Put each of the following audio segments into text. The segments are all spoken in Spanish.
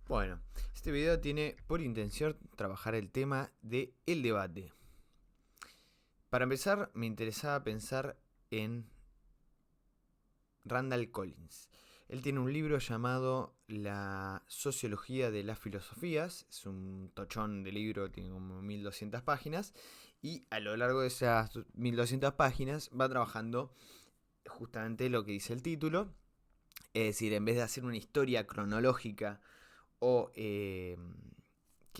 Bueno, este video tiene por intención trabajar el tema de el debate. Para empezar, me interesaba pensar en Randall Collins. Él tiene un libro llamado La Sociología de las Filosofías. Es un tochón de libro, tiene como 1200 páginas. Y a lo largo de esas 1200 páginas va trabajando justamente lo que dice el título. Es decir, en vez de hacer una historia cronológica o que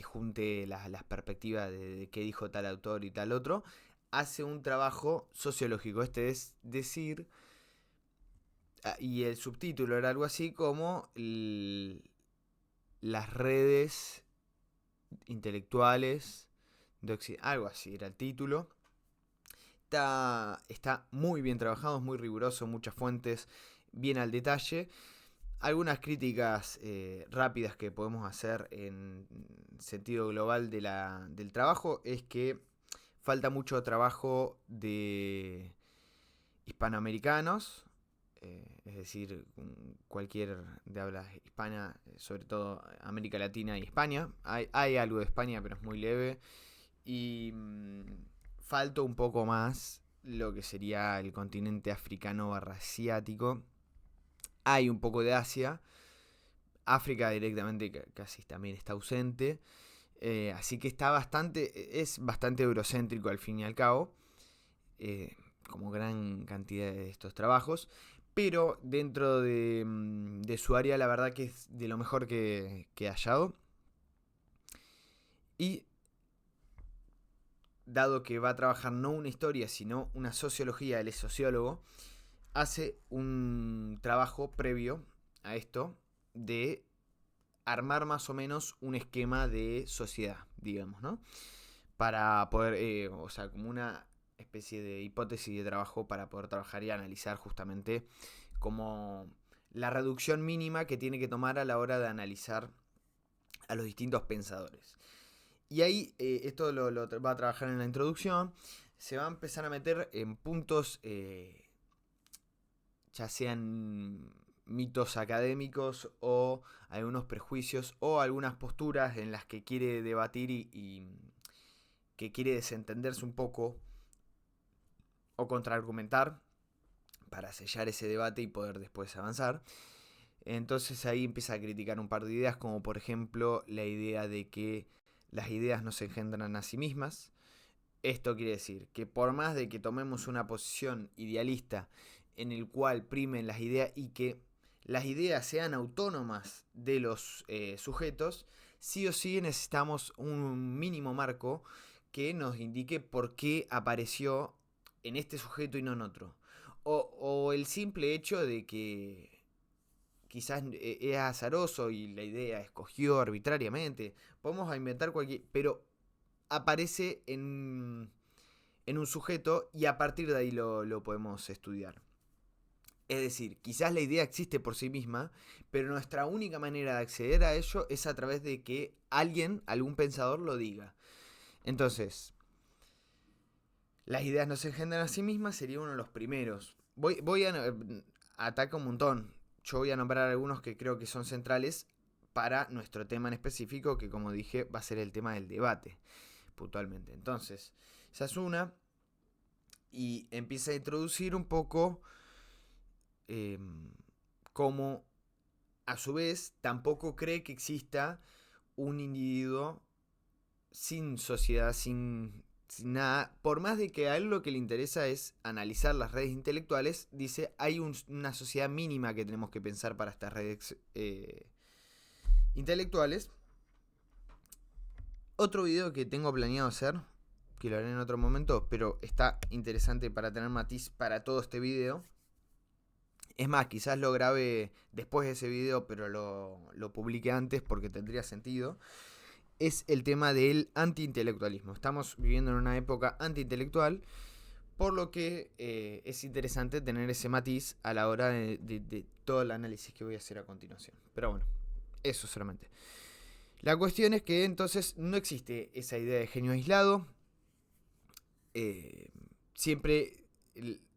junte las perspectivas de qué dijo tal autor y tal otro, hace un trabajo sociológico. Este es decir, y el subtítulo era algo así como las redes intelectuales de Occidente. Algo así era el título. Está muy bien trabajado, es muy riguroso, muchas fuentes, bien al detalle. Algunas críticas rápidas que podemos hacer en sentido global del trabajo es que falta mucho trabajo de hispanoamericanos, es decir, cualquier de habla hispana, sobre todo América Latina y España. Hay algo de España, pero es muy leve. Y falta un poco más lo que sería el continente africano barra asiático. Hay un poco de Asia. África directamente casi también está ausente. Así que es bastante eurocéntrico al fin y al cabo. Como gran cantidad de estos trabajos. Pero dentro de su área, la verdad que es de lo mejor que he hallado. Y dado que va a trabajar no una historia, sino una sociología, él es sociólogo, hace un trabajo previo a esto de armar más o menos un esquema de sociedad, digamos, ¿no? Para poder, o sea, como una especie de hipótesis de trabajo para poder trabajar y analizar justamente como la reducción mínima que tiene que tomar a la hora de analizar a los distintos pensadores. Y ahí esto lo va a trabajar en la introducción, se va a empezar a meter en puntos, ya sean mitos académicos o algunos prejuicios o algunas posturas en las que quiere debatir y que quiere desentenderse un poco o contraargumentar para sellar ese debate y poder después avanzar. Entonces ahí empieza a criticar un par de ideas, como por ejemplo la idea de que las ideas no se engendran a sí mismas. Esto quiere decir que por más de que tomemos una posición idealista en el cual primen las ideas y que las ideas sean autónomas de los sujetos, sí o sí necesitamos un mínimo marco que nos indique por qué apareció en este sujeto y no en otro. O el simple hecho de que quizás es azaroso y la idea escogió arbitrariamente. Podemos inventar cualquier... Pero aparece en un sujeto y a partir de ahí lo podemos estudiar. Es decir, quizás la idea existe por sí misma, pero nuestra única manera de acceder a ello es a través de que alguien, algún pensador, lo diga. Entonces, las ideas no se engendran a sí mismas sería uno de los primeros. Voy a atacar un montón. Yo voy a nombrar algunos que creo que son centrales para nuestro tema en específico, que como dije va a ser el tema del debate, puntualmente. Entonces, esa es una. Y empieza a introducir un poco eh, cómo a su vez tampoco cree que exista un individuo sin sociedad, sin nada. Por más de que a él lo que le interesa es analizar las redes intelectuales, dice hay una sociedad mínima que tenemos que pensar para estas redes intelectuales. Otro video que tengo planeado hacer, que lo haré en otro momento, pero está interesante para tener matiz para todo este video. Es más, quizás lo grabe después de ese video, pero lo publique antes porque tendría sentido. Es el tema del antiintelectualismo. Estamos viviendo en una época antiintelectual, por lo que es interesante tener ese matiz a la hora de todo el análisis que voy a hacer a continuación. Pero bueno, eso solamente. La cuestión es que entonces no existe esa idea de genio aislado. Siempre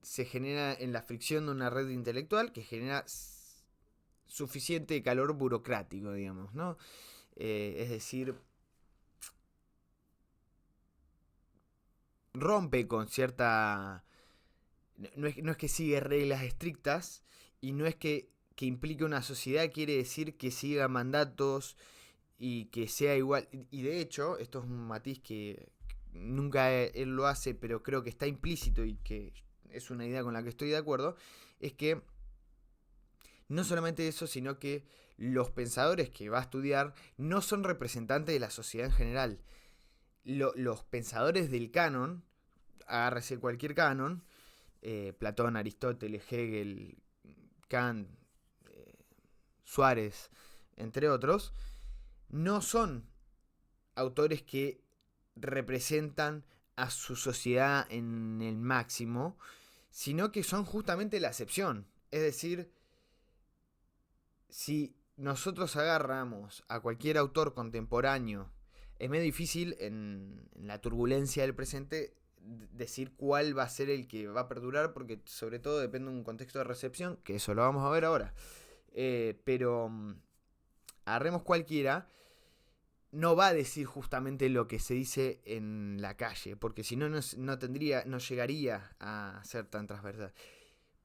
se genera en la fricción de una red intelectual que genera suficiente calor burocrático, digamos, ¿no? Es decir, rompe con cierta... No es que sigue reglas estrictas y no es que implique una sociedad, quiere decir que siga mandatos y que sea igual. Y de hecho, esto es un matiz que nunca él lo hace, pero creo que está implícito y que es una idea con la que estoy de acuerdo, es que no solamente eso, sino que los pensadores que va a estudiar no son representantes de la sociedad en general. Los pensadores del canon, agárrese cualquier canon, Platón, Aristóteles, Hegel, Kant, Suárez, entre otros, no son autores que representan a su sociedad en el máximo, sino que son justamente la excepción. Es decir, si nosotros agarramos a cualquier autor contemporáneo, es medio difícil en la turbulencia del presente decir cuál va a ser el que va a perdurar, porque sobre todo depende de un contexto de recepción, que eso lo vamos a ver ahora. Pero agarremos cualquiera, no va a decir justamente lo que se dice en la calle, porque si no, no llegaría a ser tan transversal.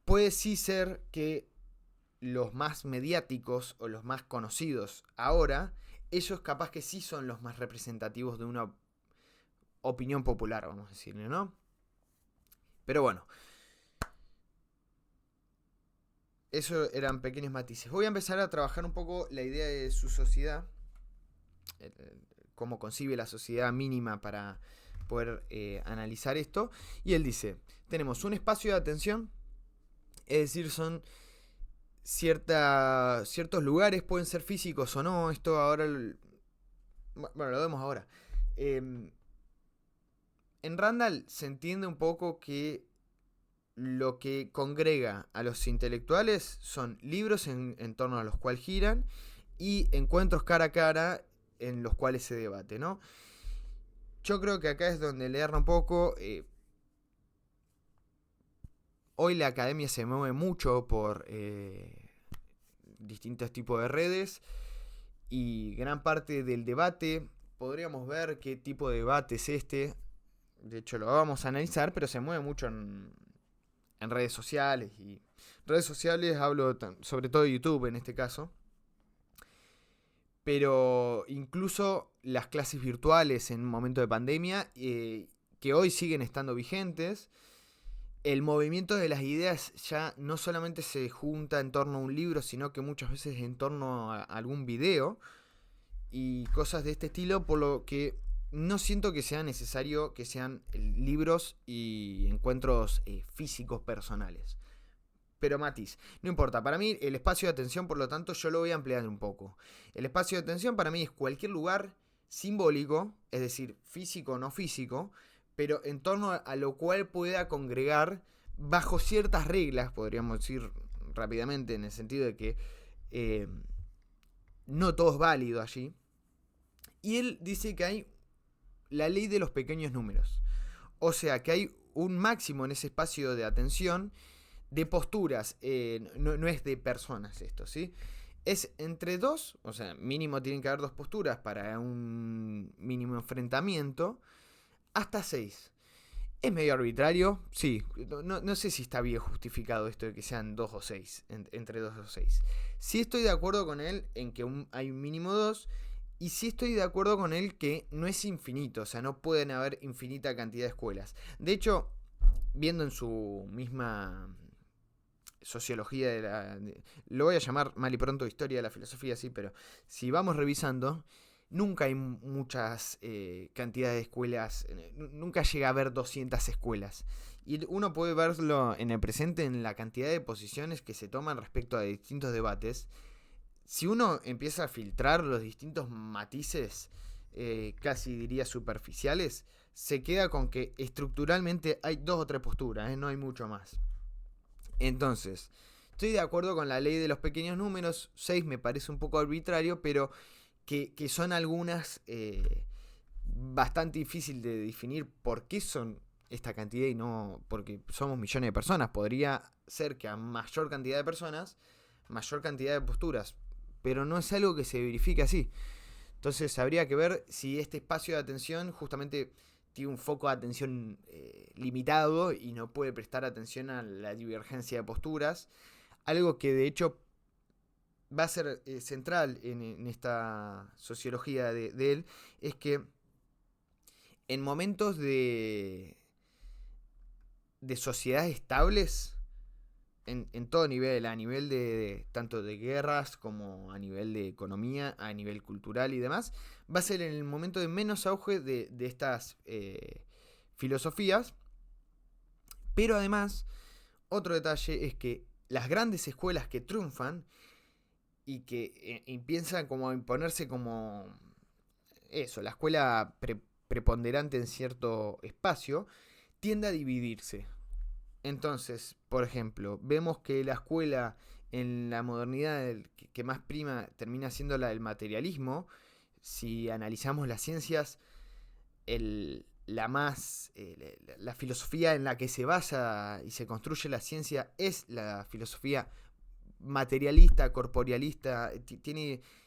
Puede sí ser que los más mediáticos o los más conocidos ahora, ellos capaz que sí son los más representativos de una opinión popular, vamos a decirle, ¿no? Pero bueno, eso eran pequeños matices. Voy a empezar a trabajar un poco la idea de su sociedad, cómo concibe la sociedad mínima para poder analizar esto. Y él dice, tenemos un espacio de atención, es decir, son ciertos lugares, pueden ser físicos o no, esto ahora, bueno, lo vemos ahora. En Randall se entiende un poco que lo que congrega a los intelectuales son libros en torno a los cuales giran y encuentros cara a cara en los cuales se debate, ¿no? Yo creo que acá es donde le erra un poco. Hoy la academia se mueve mucho por distintos tipos de redes y gran parte del debate, podríamos ver qué tipo de debate es este. De hecho lo vamos a analizar, pero se mueve mucho en redes sociales. Y redes sociales hablo sobre todo de YouTube en este caso. Pero incluso las clases virtuales en un momento de pandemia, que hoy siguen estando vigentes, el movimiento de las ideas ya no solamente se junta en torno a un libro, sino que muchas veces en torno a algún video y cosas de este estilo, por lo que no siento que sea necesario que sean libros y encuentros físicos personales. Pero matiz, no importa, para mí el espacio de atención, por lo tanto, yo lo voy a ampliar un poco. El espacio de atención para mí es cualquier lugar simbólico, es decir, físico o no físico, pero en torno a lo cual pueda congregar bajo ciertas reglas, podríamos decir rápidamente, en el sentido de que no todo es válido allí. Y él dice que hay la ley de los pequeños números. O sea, que hay un máximo en ese espacio de atención de posturas, no es de personas esto, ¿sí? Es entre dos, o sea, mínimo tienen que haber dos posturas para un mínimo enfrentamiento, hasta 6. ¿Es medio arbitrario? Sí. No sé si está bien justificado esto de que sean 2 o 6, entre 2 o 6. Sí estoy de acuerdo con él en que hay un mínimo 2, y sí estoy de acuerdo con él que no es infinito, o sea, no pueden haber infinita cantidad de escuelas. De hecho, viendo en su misma sociología lo voy a llamar mal y pronto historia de la filosofía, sí, pero si vamos revisando, nunca hay muchas cantidades de escuelas, nunca llega a haber 200 escuelas. Y uno puede verlo en el presente en la cantidad de posiciones que se toman respecto a distintos debates. Si uno empieza a filtrar los distintos matices, casi diría superficiales, se queda con que estructuralmente hay 2 o 3 posturas, no hay mucho más. Entonces, estoy de acuerdo con la ley de los pequeños números. 6 me parece un poco arbitrario, pero que son algunas bastante difícil de definir por qué son esta cantidad y no porque somos millones de personas. Podría ser que a mayor cantidad de personas mayor cantidad de posturas, pero no es algo que se verifique así. Entonces habría que ver si este espacio de atención justamente tiene un foco de atención limitado y no puede prestar atención a la divergencia de posturas. Algo que de hecho va a ser central en esta sociología de él es que en momentos de sociedades estables, en todo nivel, a nivel de tanto de guerras como a nivel de economía, a nivel cultural y demás, va a ser en el momento de menos auge de estas filosofías. Pero además, otro detalle es que las grandes escuelas que triunfan y que empiezan como a imponerse como eso, la escuela preponderante en cierto espacio, tiende a dividirse. Entonces, por ejemplo, vemos que la escuela en la modernidad que más prima termina siendo la del materialismo. Si analizamos las ciencias, la filosofía en la que se basa y se construye la ciencia es la filosofía materialista, corporealista.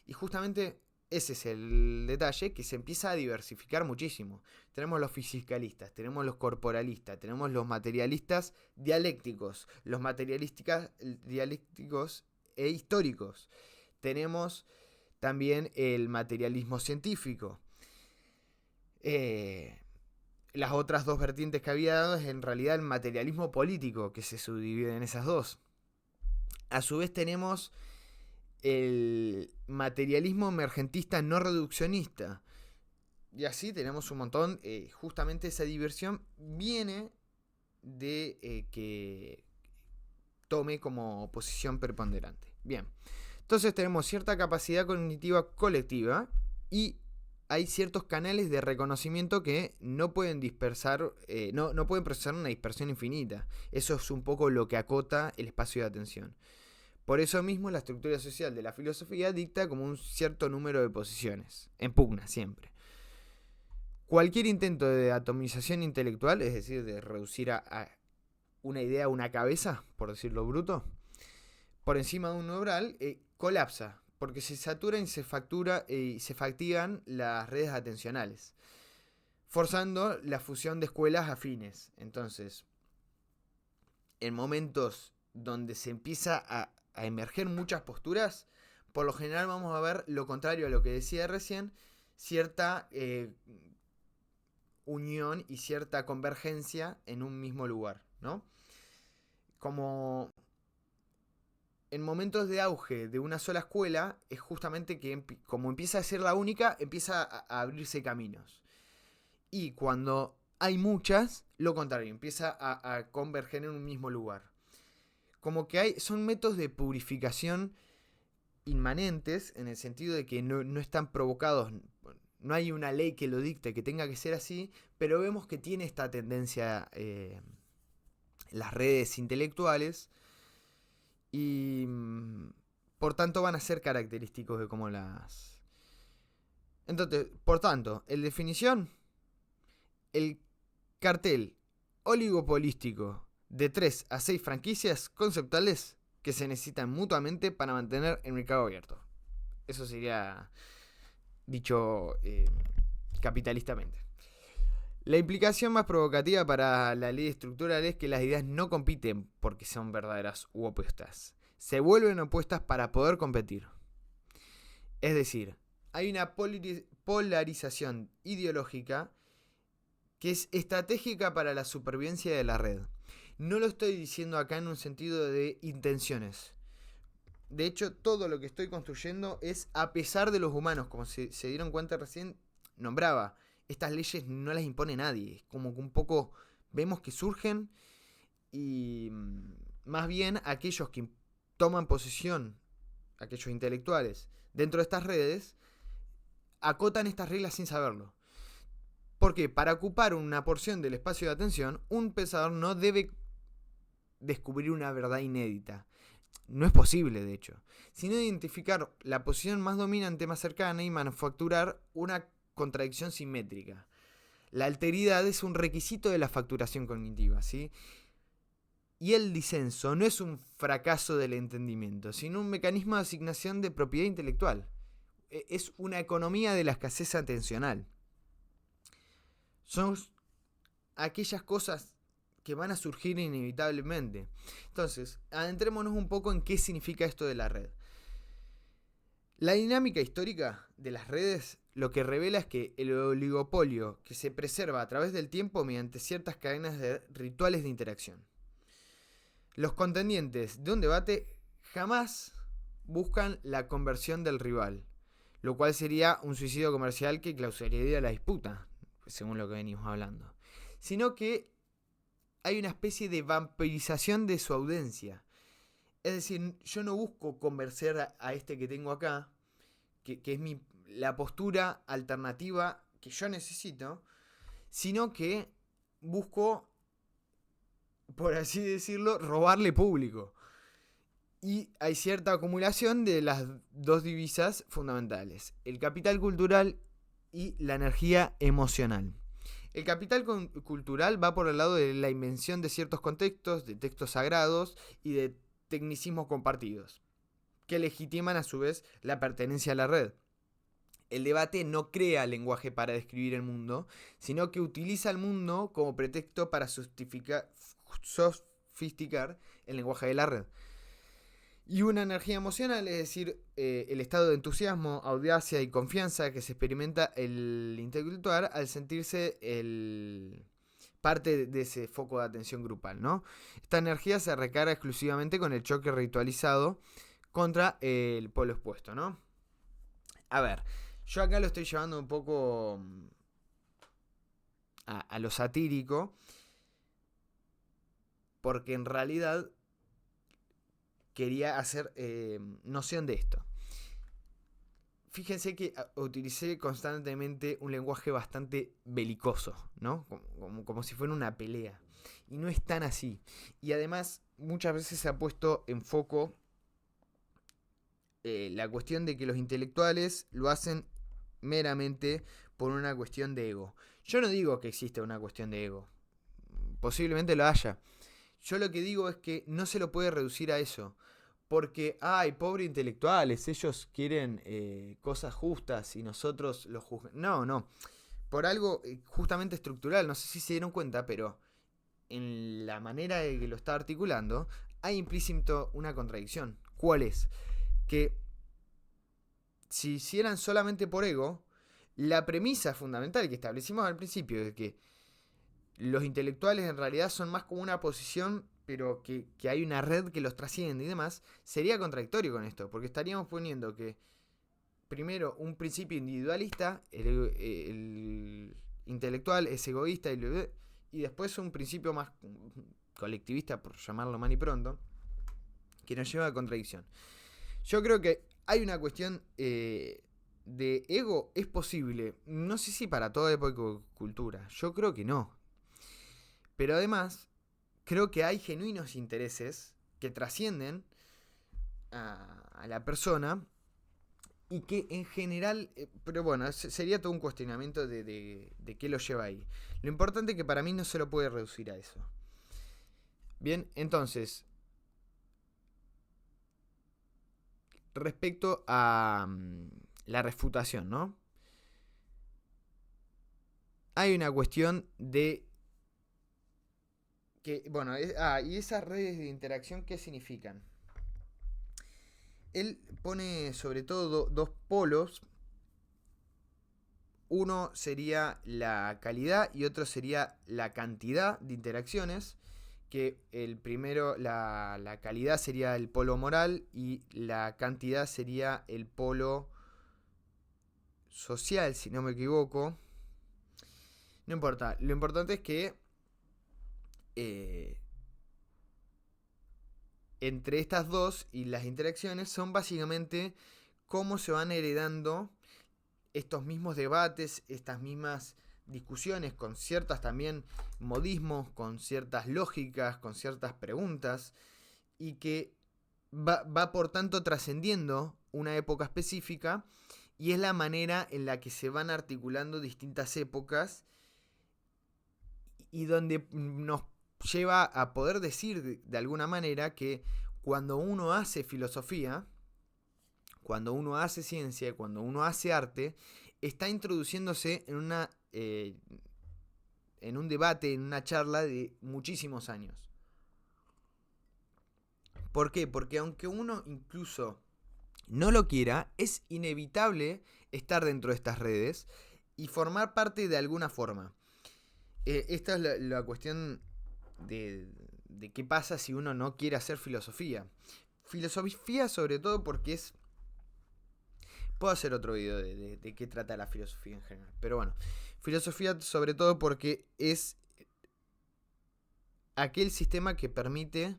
Y justamente ese es el detalle, que se empieza a diversificar muchísimo. Tenemos los fisicalistas, tenemos los corporalistas, tenemos los materialistas dialécticos, los materialistas dialécticos e históricos. Tenemos también el materialismo científico. Las otras dos vertientes que había dado es en realidad el materialismo político, que se subdivide en esas dos. A su vez tenemos el materialismo emergentista no reduccionista. Y así tenemos un montón. Justamente esa diversión viene de que tome como posición preponderante. Bien, entonces tenemos cierta capacidad cognitiva colectiva y hay ciertos canales de reconocimiento que no pueden dispersar, no pueden procesar una dispersión infinita. Eso es un poco lo que acota el espacio de atención. Por eso mismo la estructura social de la filosofía dicta como un cierto número de posiciones, en pugna siempre. Cualquier intento de atomización intelectual, es decir, de reducir a una idea a una cabeza, por decirlo bruto, por encima de un umbral, colapsa, porque se saturan y se fatigan las redes atencionales, forzando la fusión de escuelas afines. Entonces, en momentos donde se empieza a emerger muchas posturas, por lo general vamos a ver lo contrario a lo que decía recién, cierta unión y cierta convergencia en un mismo lugar, ¿no? Como en momentos de auge de una sola escuela, es justamente que como empieza a ser la única, empieza a abrirse caminos. Y cuando hay muchas, lo contrario, empieza a converger en un mismo lugar. Como que son métodos de purificación inmanentes, en el sentido de que no están provocados, no hay una ley que lo dicte, que tenga que ser así, pero vemos que tiene esta tendencia las redes intelectuales y por tanto van a ser característicos de cómo las... Entonces, por tanto, en definición, el cartel oligopolístico de 3 a 6 franquicias conceptuales que se necesitan mutuamente para mantener el mercado abierto. Eso sería dicho capitalistamente. La implicación más provocativa para la ley estructural es que las ideas no compiten porque son verdaderas u opuestas. Se vuelven opuestas para poder competir. Es decir, hay una polarización ideológica que es estratégica para la supervivencia de la red. No lo estoy diciendo acá en un sentido de intenciones. De hecho, todo lo que estoy construyendo es a pesar de los humanos. Como se dieron cuenta recién, nombraba. Estas leyes no las impone nadie. Es como que un poco vemos que surgen y más bien aquellos que toman posesión, aquellos intelectuales, dentro de estas redes, acotan estas reglas sin saberlo. Porque para ocupar una porción del espacio de atención, un pensador no debe descubrir una verdad inédita. No es posible, de hecho. Sino identificar la posición más dominante, más cercana y manufacturar una contradicción simétrica. La alteridad es un requisito de la facturación cognitiva, ¿sí? y el disenso no es un fracaso del entendimiento, sino un mecanismo de asignación de propiedad intelectual. Es una economía de la escasez atencional. Son aquellas cosas que van a surgir inevitablemente. Entonces, adentrémonos un poco en qué significa esto de la red. La dinámica histórica de las redes lo que revela es que el oligopolio que se preserva a través del tiempo mediante ciertas cadenas de rituales de interacción. Los contendientes de un debate jamás buscan la conversión del rival, lo cual sería un suicidio comercial que clausuraría la disputa, según lo que venimos hablando, sino que hay una especie de vampirización de su audiencia. Es decir, yo no busco convencer a este que tengo acá, que es la postura alternativa que yo necesito, sino que busco, por así decirlo, robarle público. Y hay cierta acumulación de las dos divisas fundamentales, el capital cultural y la energía emocional. El capital cultural va por el lado de la invención de ciertos contextos, de textos sagrados y de tecnicismos compartidos, que legitiman a su vez la pertenencia a la red. El debate no crea lenguaje para describir el mundo, sino que utiliza el mundo como pretexto para sofisticar el lenguaje de la red. Y una energía emocional, es decir, el estado de entusiasmo, audacia y confianza que se experimenta el intelectual al sentirse parte de ese foco de atención grupal, ¿no? Esta energía se recarga exclusivamente con el choque ritualizado contra el polo expuesto, ¿no? A ver, yo acá lo estoy llevando un poco a lo satírico, porque en realidad quería hacer noción de esto. Fíjense que utilicé constantemente un lenguaje bastante belicoso, ¿no? Como si fuera una pelea. Y no es tan así. Y además, muchas veces se ha puesto en foco la cuestión de que los intelectuales lo hacen meramente por una cuestión de ego. Yo no digo que existe una cuestión de ego. Posiblemente lo haya. Yo lo que digo es que no se lo puede reducir a eso. Porque, pobres intelectuales, ellos quieren cosas justas y nosotros los juzgamos. No. Por algo justamente estructural, no sé si se dieron cuenta, pero en la manera de que lo está articulando, hay implícito una contradicción. ¿Cuál es? Que si hicieran solamente por ego, la premisa fundamental que establecimos al principio de que los intelectuales en realidad son más como una posición, pero que hay una red que los trasciende y demás, sería contradictorio con esto, porque estaríamos poniendo que primero un principio individualista, el intelectual es egoísta y después un principio más colectivista, por llamarlo mal y pronto, que nos lleva a contradicción. Yo creo que hay una cuestión de ego, es posible, no sé si para toda época o cultura, yo creo que no. Pero además, creo que hay genuinos intereses que trascienden a la persona y que en general, pero bueno, sería todo un cuestionamiento de qué lo lleva ahí. Lo importante es que para mí no se lo puede reducir a eso. Bien, entonces, respecto a la refutación, ¿no? Hay una cuestión de que, bueno, y esas redes de interacción, ¿qué significan? Él pone sobre todo dos polos. Uno sería la calidad y otro sería la cantidad de interacciones. Que el primero, la calidad sería el polo moral y la cantidad sería el polo social, si no me equivoco. No importa, lo importante es que entre estas dos y las interacciones son básicamente cómo se van heredando estos mismos debates, estas mismas discusiones, con ciertas también modismos, con ciertas lógicas, con ciertas preguntas, y que va por tanto trascendiendo una época específica, y es la manera en la que se van articulando distintas épocas y donde nos lleva a poder decir de alguna manera que cuando uno hace filosofía, cuando uno hace ciencia, cuando uno hace arte, está introduciéndose en un debate, en una charla de muchísimos años. ¿Por qué? Porque aunque uno incluso no lo quiera, es inevitable estar dentro de estas redes y formar parte de alguna forma. Esta es la cuestión de qué pasa si uno no quiere hacer filosofía. Filosofía sobre todo porque es... Puedo hacer otro video de qué trata la filosofía en general. Pero bueno, filosofía sobre todo porque es aquel sistema que permite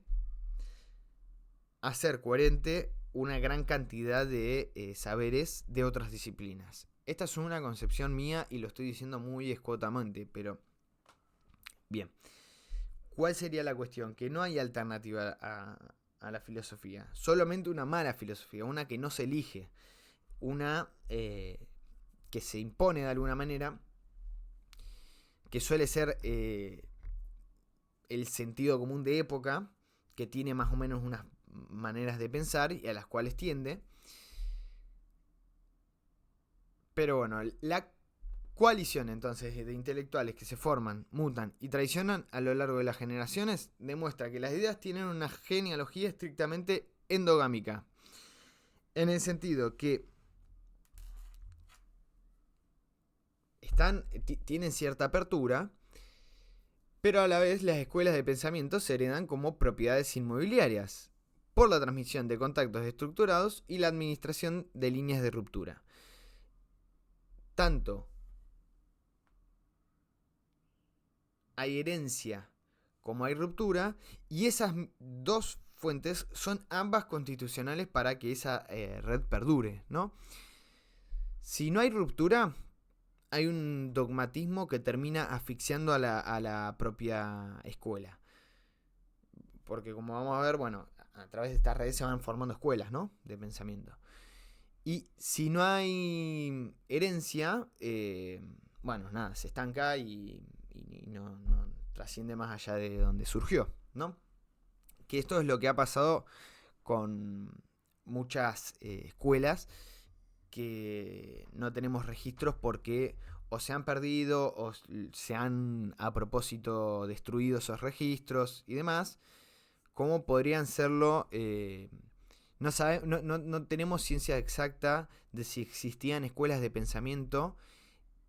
hacer coherente una gran cantidad de saberes de otras disciplinas. Esta es una concepción mía y lo estoy diciendo muy escuetamente, pero bien. ¿Cuál sería la cuestión? Que no hay alternativa a la filosofía. Solamente una mala filosofía, una que no se elige, una que se impone de alguna manera, que suele ser el sentido común de época, que tiene más o menos unas maneras de pensar y a las cuales tiende. Pero bueno, la coalición entonces de intelectuales que se forman, mutan y traicionan a lo largo de las generaciones demuestra que las ideas tienen una genealogía estrictamente endogámica, en el sentido que tienen cierta apertura, pero a la vez las escuelas de pensamiento se heredan como propiedades inmobiliarias por la transmisión de contactos estructurados y la administración de líneas de ruptura. Tanto hay herencia como hay ruptura, y esas dos fuentes son ambas constitucionales para que esa red perdure, ¿no? Si no hay ruptura, hay un dogmatismo que termina asfixiando a la propia escuela. Porque como vamos a ver, bueno, a través de estas redes se van formando escuelas, ¿no? De pensamiento. Y si no hay herencia, bueno, nada, se estanca y no trasciende más allá de donde surgió, ¿no? Que esto es lo que ha pasado con muchas escuelas que no tenemos registros porque o se han perdido o se han a propósito destruido esos registros y demás, como podrían serlo... No tenemos ciencia exacta de si existían escuelas de pensamiento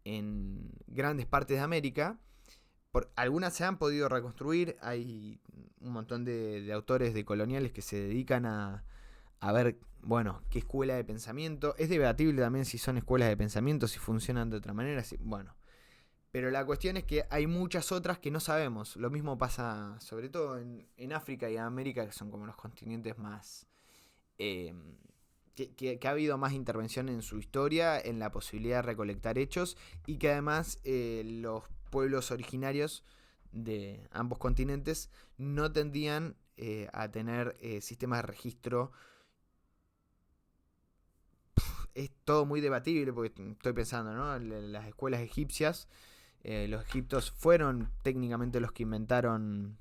en grandes partes de América. Algunas se han podido reconstruir. Hay un montón de autores decoloniales que se dedican a ver, bueno, qué escuela de pensamiento. Es debatible también si son escuelas de pensamiento, si funcionan de otra manera. Bueno, pero la cuestión es que hay muchas otras que no sabemos. Lo mismo pasa sobre todo en África y en América, que son como los continentes más... que ha habido más intervención en su historia, en la posibilidad de recolectar hechos, y que además los pueblos originarios de ambos continentes no tendían a tener sistemas de registro. Es todo muy debatible porque estoy pensando, ¿no? Las escuelas egipcias, los egipcios fueron técnicamente los que inventaron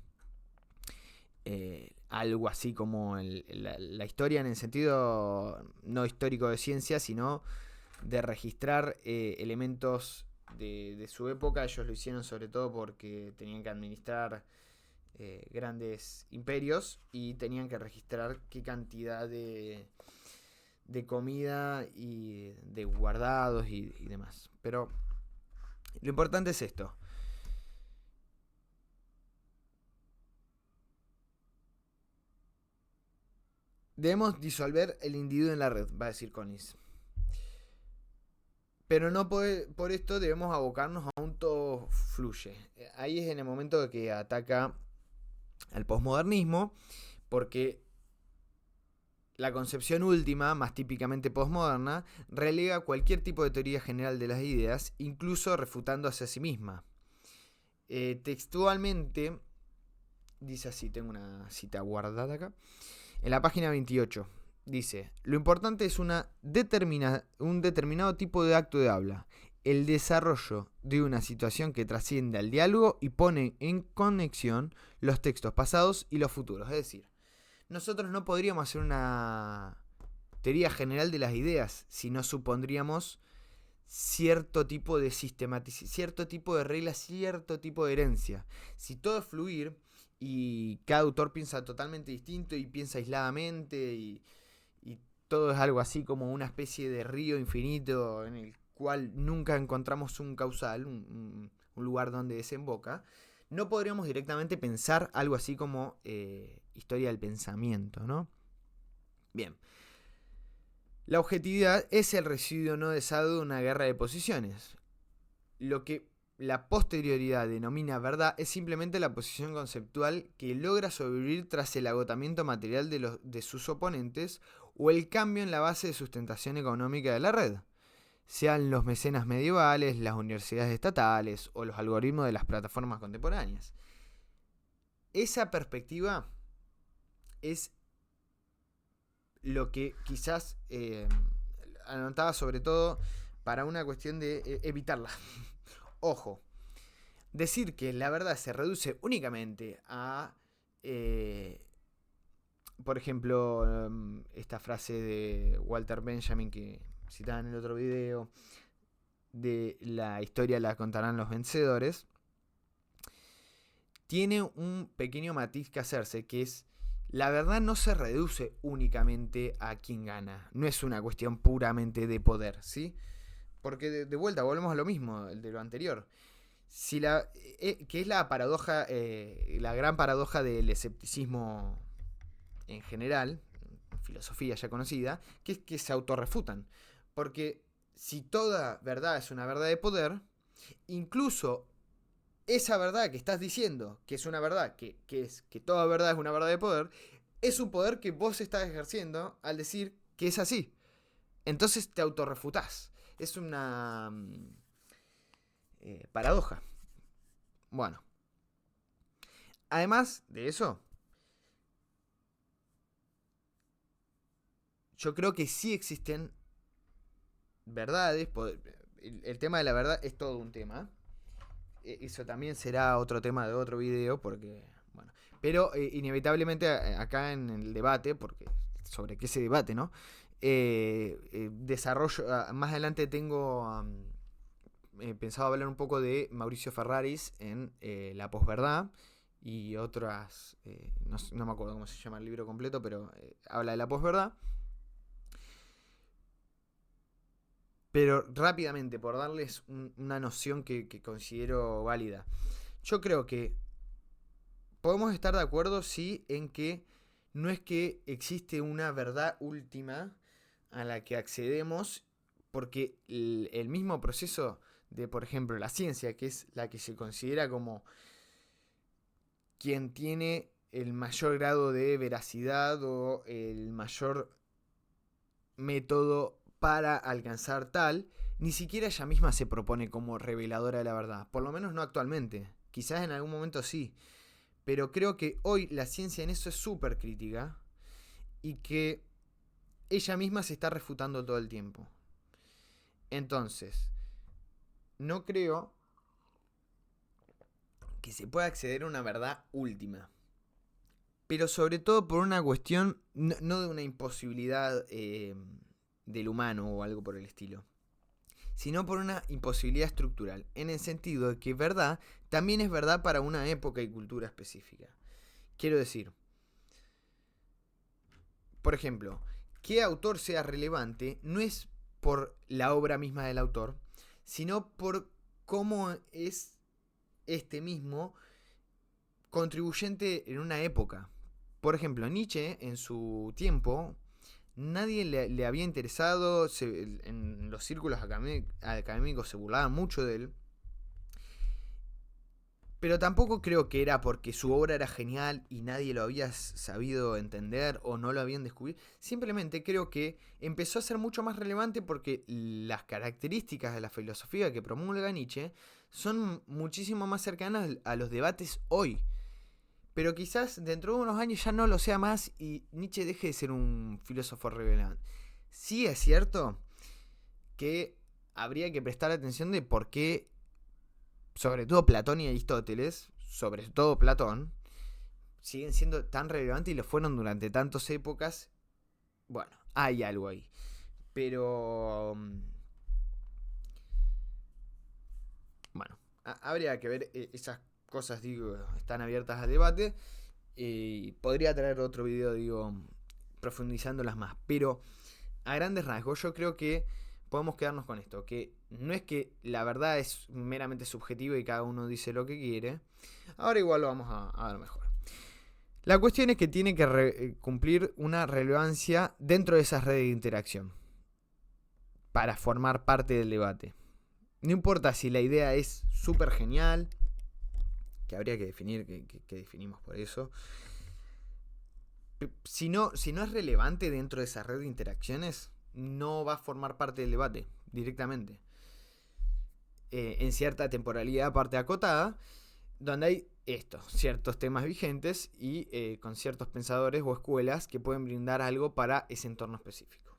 algo así como la historia en el sentido no histórico de ciencia, sino de registrar elementos de su época. Ellos lo hicieron sobre todo porque tenían que administrar grandes imperios y tenían que registrar qué cantidad de comida y de guardados y demás. Pero lo importante es esto. Debemos disolver el individuo en la red, va a decir Collins. Pero no por esto debemos abocarnos a un todo fluye. Ahí es en el momento que ataca al posmodernismo, porque la concepción última, más típicamente posmoderna, relega cualquier tipo de teoría general de las ideas, incluso refutándose a sí misma. Textualmente, dice así, tengo una cita guardada acá. En la página 28 dice: lo importante es un determinado tipo de acto de habla. el desarrollo de una situación que trasciende al diálogo y pone en conexión los textos pasados y los futuros. Es decir, nosotros no podríamos hacer una teoría general de las ideas si no supondríamos cierto tipo de sistematización, cierto tipo de reglas, cierto tipo de herencia. Si todo es fluir y cada autor piensa totalmente distinto y piensa aisladamente y todo es algo así como una especie de río infinito en el cual nunca encontramos un causal, un lugar donde desemboca, no podríamos directamente pensar algo así como historia del pensamiento, ¿no? Bien. La objetividad es el residuo no deseado de una guerra de posiciones. Lo que la posterioridad denomina verdad es simplemente la posición conceptual que logra sobrevivir tras el agotamiento material de sus oponentes o el cambio en la base de sustentación económica de la red, sean los mecenas medievales, las universidades estatales o los algoritmos de las plataformas contemporáneas. Esa perspectiva es lo que quizás anotaba sobre todo para una cuestión de evitarla. Ojo, decir que la verdad se reduce únicamente a, por ejemplo, esta frase de Walter Benjamin que citaba en el otro video, de la historia la contarán los vencedores, tiene un pequeño matiz que hacerse, que es: la verdad no se reduce únicamente a quien gana. No es una cuestión puramente de poder, ¿sí? Porque de vuelta volvemos a lo mismo, de lo anterior. Si que es la paradoja, la gran paradoja del escepticismo en general, filosofía ya conocida, que es que se autorrefutan. Porque si toda verdad es una verdad de poder, incluso esa verdad que estás diciendo, que es una verdad, que toda verdad es una verdad de poder, es un poder que vos estás ejerciendo al decir que es así. Entonces te autorrefutás. Es una paradoja. Bueno. Además de eso, yo creo que sí existen verdades. El tema de la verdad es todo un tema. Eso también será otro tema de otro video, porque, bueno, pero inevitablemente acá en el debate, porque sobre qué se debate, ¿no? Desarrollo, más adelante tengo pensado hablar un poco de Mauricio Ferraris en La posverdad y otras, no me acuerdo cómo se llama el libro completo, pero habla de la posverdad. Pero rápidamente, por darles una noción que considero válida. Yo creo que podemos estar de acuerdo, sí, en que no es que existe una verdad última a la que accedemos, porque el mismo proceso de, por ejemplo, la ciencia, que es la que se considera como quien tiene el mayor grado de veracidad o el mayor método para alcanzar tal, ni siquiera ella misma se propone como reveladora de la verdad. Por lo menos no actualmente. Quizás en algún momento sí. Pero creo que hoy la ciencia en eso es súper crítica y que ella misma se está refutando todo el tiempo. Entonces, no creo que se pueda acceder a una verdad última. Pero sobre todo por una cuestión, no de una imposibilidad del humano o algo por el estilo, sino por una imposibilidad estructural, en el sentido de que verdad también es verdad para una época y cultura específica. Quiero decir, por ejemplo, que autor sea relevante no es por la obra misma del autor, sino por cómo es este mismo contribuyente en una época. Por ejemplo, Nietzsche en su tiempo nadie le había interesado, en los círculos académicos se burlaban mucho de él, pero tampoco creo que era porque su obra era genial y nadie lo había sabido entender o no lo habían descubierto. Simplemente creo que empezó a ser mucho más relevante porque las características de la filosofía que promulga Nietzsche son muchísimo más cercanas a los debates hoy. Pero quizás dentro de unos años ya no lo sea más y Nietzsche deje de ser un filósofo relevante. Sí es cierto que habría que prestar atención de por qué, sobre todo Platón y Aristóteles, sobre todo Platón, siguen siendo tan relevantes y lo fueron durante tantas épocas. Bueno, hay algo ahí. Pero bueno, habría que ver. Esas cosas, digo, están abiertas al debate. Podría traer otro video, digo, profundizándolas más. Pero a grandes rasgos yo creo que podemos quedarnos con esto. Que no es que la verdad es meramente subjetiva y cada uno dice lo que quiere. Ahora igual lo vamos a ver mejor. La cuestión es que tiene que cumplir una relevancia dentro de esas redes de interacción para formar parte del debate. No importa si la idea es súper genial, que habría que definir, que definimos por eso. Si no es relevante dentro de esa red de interacciones, no va a formar parte del debate directamente. En cierta temporalidad aparte acotada, donde hay ciertos temas vigentes y con ciertos pensadores o escuelas que pueden brindar algo para ese entorno específico.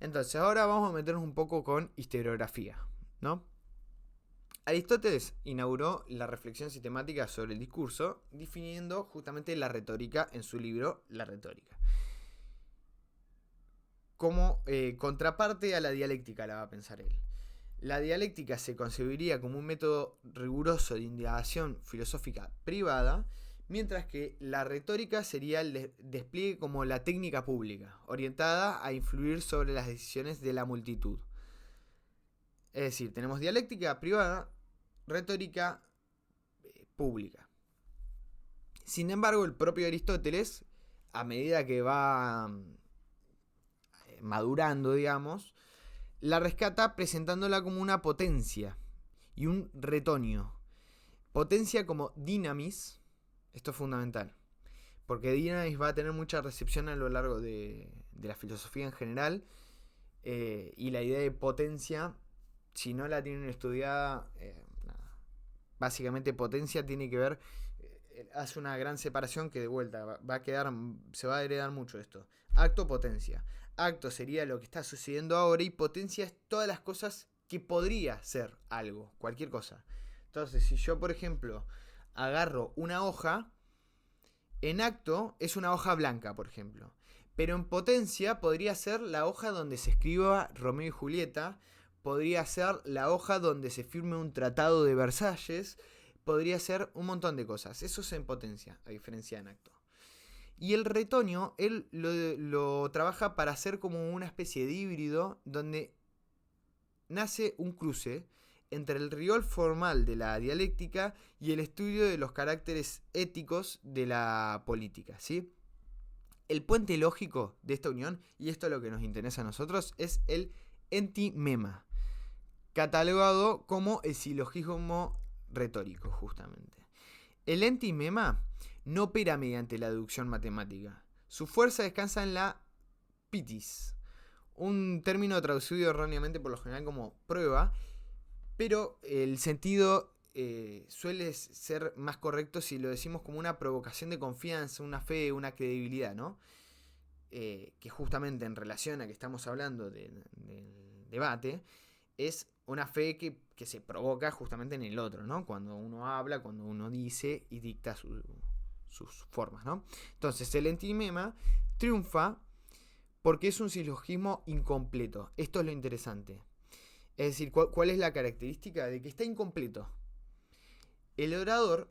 Entonces ahora vamos a meternos un poco con historiografía, ¿no? Aristóteles inauguró la reflexión sistemática sobre el discurso, definiendo justamente la retórica en su libro La retórica. Como contraparte a la dialéctica, la va a pensar él. La dialéctica se concebiría como un método riguroso de indagación filosófica privada, mientras que la retórica sería el despliegue como la técnica pública, orientada a influir sobre las decisiones de la multitud. Es decir, tenemos dialéctica privada, retórica pública. Sin embargo, el propio Aristóteles, a medida que va madurando, digamos, la rescata presentándola como una potencia y un retonio. Potencia como dinamis, esto es fundamental, porque dinamis va a tener mucha recepción a lo largo de la filosofía en general, y la idea de potencia, si no la tienen estudiada, básicamente potencia tiene que ver, hace una gran separación que de vuelta se va a heredar mucho esto. Acto, potencia. Acto sería lo que está sucediendo ahora y potencia es todas las cosas que podría ser algo, cualquier cosa. Entonces, si yo, por ejemplo, agarro una hoja, en acto es una hoja blanca, por ejemplo. Pero en potencia podría ser la hoja donde se escriba Romeo y Julieta, podría ser la hoja donde se firme un tratado de Versalles, podría ser un montón de cosas. Eso es en potencia, a diferencia de en acto. Y el retonio, él lo trabaja para hacer como una especie de híbrido donde nace un cruce entre el rigor formal de la dialéctica y el estudio de los caracteres éticos de la política, ¿sí? El puente lógico de esta unión, y esto es lo que nos interesa a nosotros, es el entimema, catalogado como el silogismo retórico, justamente. El entimema no opera mediante la deducción matemática. Su fuerza descansa en la pitis, un término traducido erróneamente por lo general como prueba, pero el sentido suele ser más correcto si lo decimos como una provocación de confianza, una fe, una credibilidad, ¿no? Que justamente en relación a que estamos hablando del debate, es una fe que se provoca justamente en el otro, ¿no? Cuando uno habla, cuando uno dice y dicta sus formas, ¿no? Entonces el entimema triunfa porque es un silogismo incompleto. Esto es lo interesante. Es decir, ¿cuál es la característica? De que está incompleto. El orador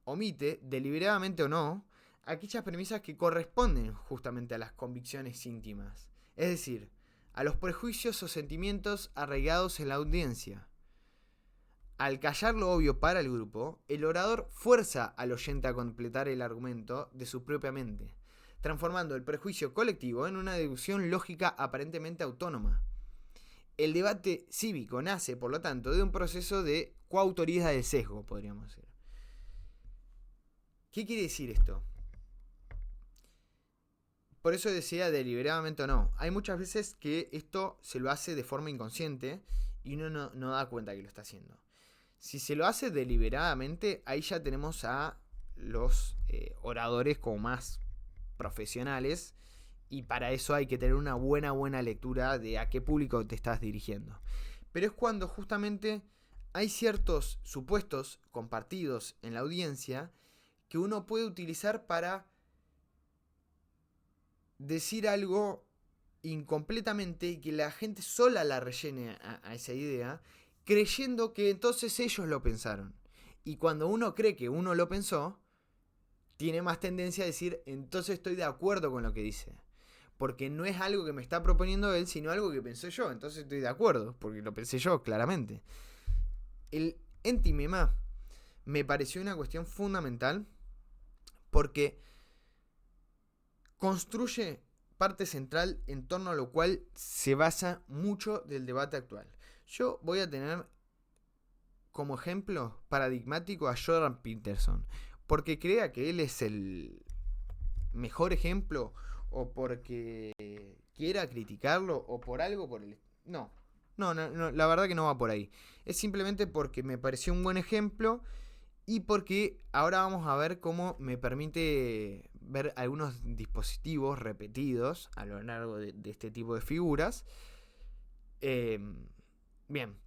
omite, deliberadamente o no, aquellas premisas que corresponden justamente a las convicciones íntimas. Es decir, a los prejuicios o sentimientos arraigados en la audiencia. Al callar lo obvio para el grupo, el orador fuerza al oyente a completar el argumento de su propia mente, transformando el prejuicio colectivo en una deducción lógica aparentemente autónoma. El debate cívico nace, por lo tanto, de un proceso de coautoría del sesgo, podríamos decir. ¿Qué quiere decir esto? Por eso decía deliberadamente o no. Hay muchas veces que esto se lo hace de forma inconsciente y uno no da cuenta que lo está haciendo. Si se lo hace deliberadamente, ahí ya tenemos a los oradores como más profesionales, y para eso hay que tener una buena lectura de a qué público te estás dirigiendo. pero es cuando justamente hay ciertos supuestos compartidos en la audiencia que uno puede utilizar para decir algo incompletamente y que la gente sola la rellene a esa idea, creyendo que entonces ellos lo pensaron. Y cuando uno cree que uno lo pensó, tiene más tendencia a decir, entonces estoy de acuerdo con lo que dice. Porque no es algo que me está proponiendo él, sino algo que pensé yo. Entonces estoy de acuerdo, porque lo pensé yo, claramente. El Entimema me pareció una cuestión fundamental porque construye parte central en torno a lo cual se basa mucho del debate actual. Yo voy a tener como ejemplo paradigmático a Jordan Peterson, porque crea que él es el mejor ejemplo o porque quiera criticarlo o por algo por el... No, la verdad que no va por ahí. Es simplemente porque me pareció un buen ejemplo y porque ahora vamos a ver cómo me permite ver algunos dispositivos repetidos a lo largo de este tipo de figuras. Bien.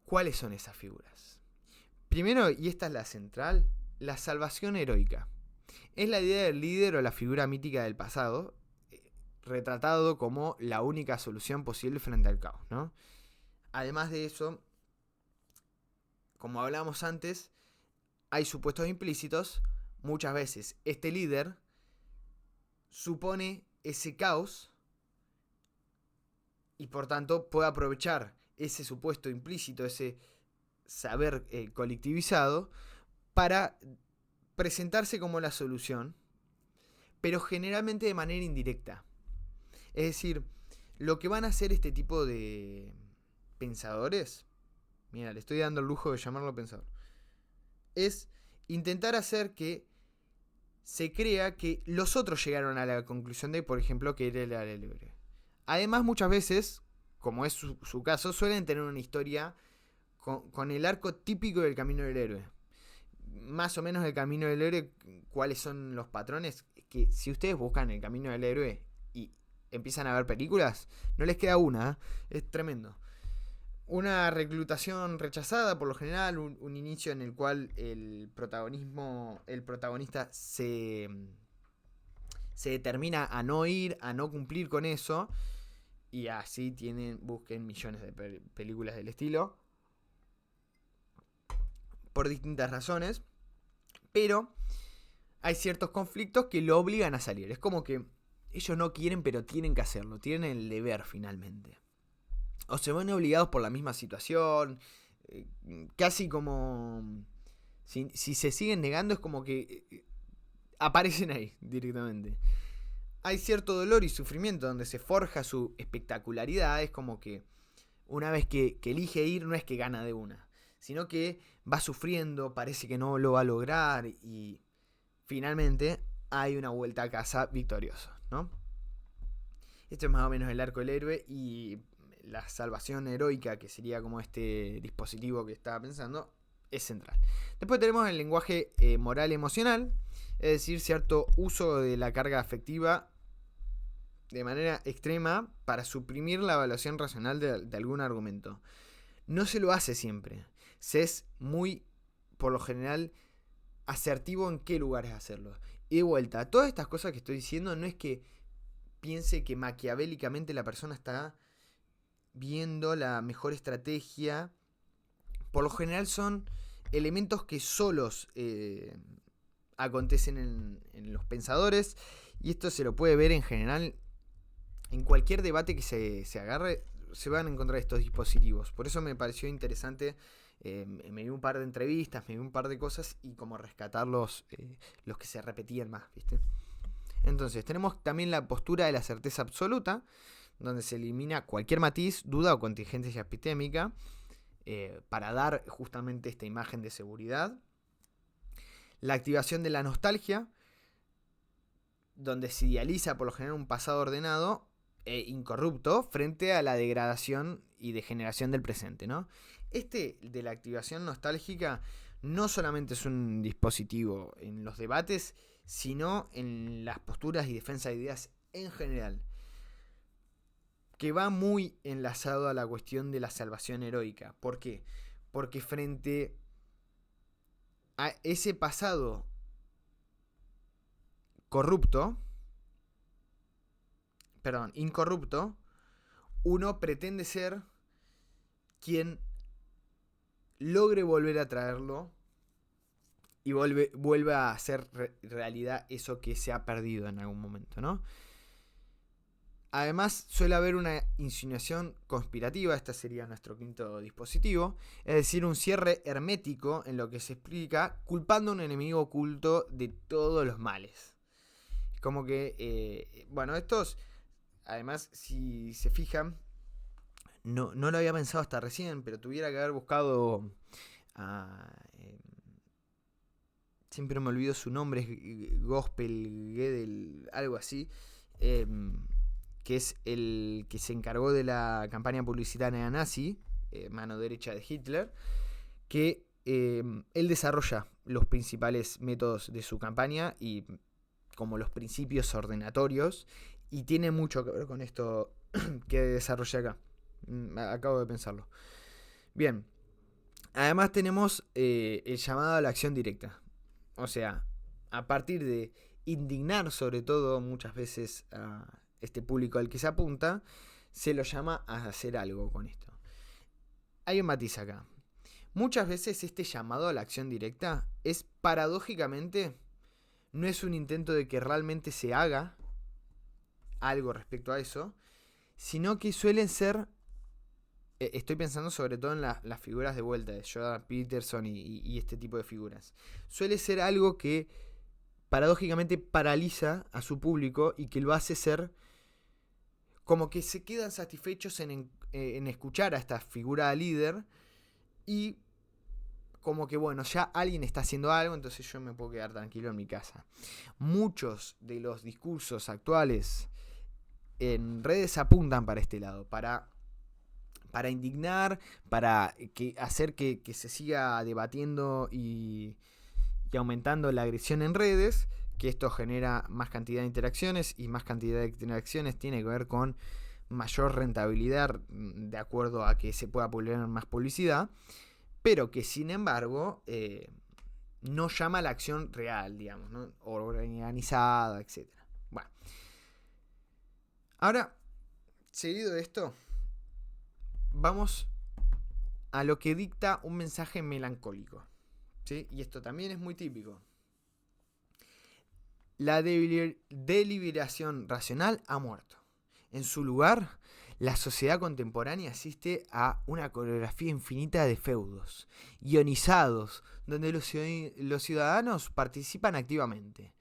¿Cuáles son esas figuras? Primero, y esta es la central, la salvación heroica. Es la idea del líder o la figura mítica del pasado, retratado como la única solución posible frente al caos, ¿no? Además de eso, como hablábamos antes, hay supuestos implícitos. Muchas veces este líder supone ese caos y por tanto puede aprovechar ese supuesto implícito, ese saber colectivizado, para presentarse como la solución, pero generalmente de manera indirecta. Es decir, lo que van a hacer este tipo de pensadores, mira, le estoy dando el lujo de llamarlo pensador, es intentar hacer que se crea que los otros llegaron a la conclusión de, por ejemplo, que era el héroe. Además, muchas veces, como es su caso, suelen tener una historia con el arco típico del camino del héroe. Más o menos el camino del héroe, ¿cuáles son los patrones? Que si ustedes buscan el camino del héroe y empiezan a ver películas, no les queda una, es tremendo. Una reclutación rechazada, por lo general, un inicio en el cual el protagonista se determina a no ir, a no cumplir con eso, y así busquen millones de películas del estilo, por distintas razones, pero hay ciertos conflictos que lo obligan a salir. Es como que ellos no quieren, pero tienen que hacerlo, tienen el deber finalmente. O se ven obligados por la misma situación, casi como... Si se siguen negando es como que aparecen ahí directamente. Hay cierto dolor y sufrimiento donde se forja su espectacularidad. Es como que una vez que elige ir, no es que gana de una, sino que va sufriendo, parece que no lo va a lograr y finalmente hay una vuelta a casa victorioso, ¿no? Esto es más o menos el arco del héroe y la salvación heroica, que sería como este dispositivo que estaba pensando, es central. Después tenemos el lenguaje moral emocional, es decir, cierto uso de la carga afectiva de manera extrema para suprimir la evaluación racional de algún argumento. No se lo hace siempre. Se es muy, por lo general, asertivo en qué lugares hacerlo. Y de vuelta, todas estas cosas que estoy diciendo no es que piense que maquiavélicamente la persona está viendo la mejor estrategia. Por lo general son elementos que solos acontecen en los pensadores, y esto se lo puede ver en general en cualquier debate que se agarre. Se van a encontrar estos dispositivos. Por eso me pareció interesante. Me di un par de entrevistas, me di un par de cosas y como rescatar los que se repetían más, ¿viste? Entonces tenemos también la postura de la certeza absoluta, donde se elimina cualquier matiz, duda o contingencia epistémica para dar justamente esta imagen de seguridad. La activación de la nostalgia, donde se idealiza por lo general un pasado ordenado e incorrupto frente a la degradación y degeneración del presente, ¿no? Este de la activación nostálgica no solamente es un dispositivo en los debates, sino en las posturas y defensa de ideas en general. que va muy enlazado a la cuestión de la salvación heroica. ¿Por qué? Porque frente a ese pasado incorrupto, uno pretende ser quien logre volver a traerlo y vuelva a hacer realidad eso que se ha perdido en algún momento, ¿no? Además, suele haber una insinuación conspirativa, este sería nuestro quinto dispositivo, es decir, un cierre hermético en lo que se explica, culpando a un enemigo oculto de todos los males. Como que, bueno, estos, además, si se fijan, no lo había pensado hasta recién, pero tuviera que haber buscado a... siempre me olvido su nombre, es Gospel, Gödel, algo así, que es el que se encargó de la campaña publicitaria nazi, mano derecha de Hitler, que él desarrolla los principales métodos de su campaña y como los principios ordenatorios, y tiene mucho que ver con esto que desarrolla acá. Acabo de pensarlo. Bien, además tenemos el llamado a la acción directa. O sea, a partir de indignar sobre todo muchas veces a este público al que se apunta, se lo llama a hacer algo con esto. Hay un matiz acá. Muchas veces este llamado a la acción directa es paradójicamente, no es un intento de que realmente se haga algo respecto a eso, sino que suelen ser, estoy pensando sobre todo en las figuras de vuelta de Jordan Peterson y este tipo de figuras, suele ser algo que paradójicamente paraliza a su público y que lo hace ser como que se quedan satisfechos en escuchar a esta figura líder y como que bueno, ya alguien está haciendo algo, entonces yo me puedo quedar tranquilo en mi casa. Muchos de los discursos actuales en redes apuntan para este lado, para indignar, para hacer que se siga debatiendo y aumentando la agresión en redes, que esto genera más cantidad de interacciones, y más cantidad de interacciones tiene que ver con mayor rentabilidad de acuerdo a que se pueda publicar más publicidad, pero que sin embargo no llama a la acción real, digamos, ¿no? Organizada, etc. Bueno, ahora, seguido de esto, vamos a lo que dicta un mensaje melancólico, ¿sí? Y esto también es muy típico. La deliberación racional ha muerto. En su lugar, la sociedad contemporánea asiste a una coreografía infinita de feudos, ionizados, donde los ciudadanos participan activamente.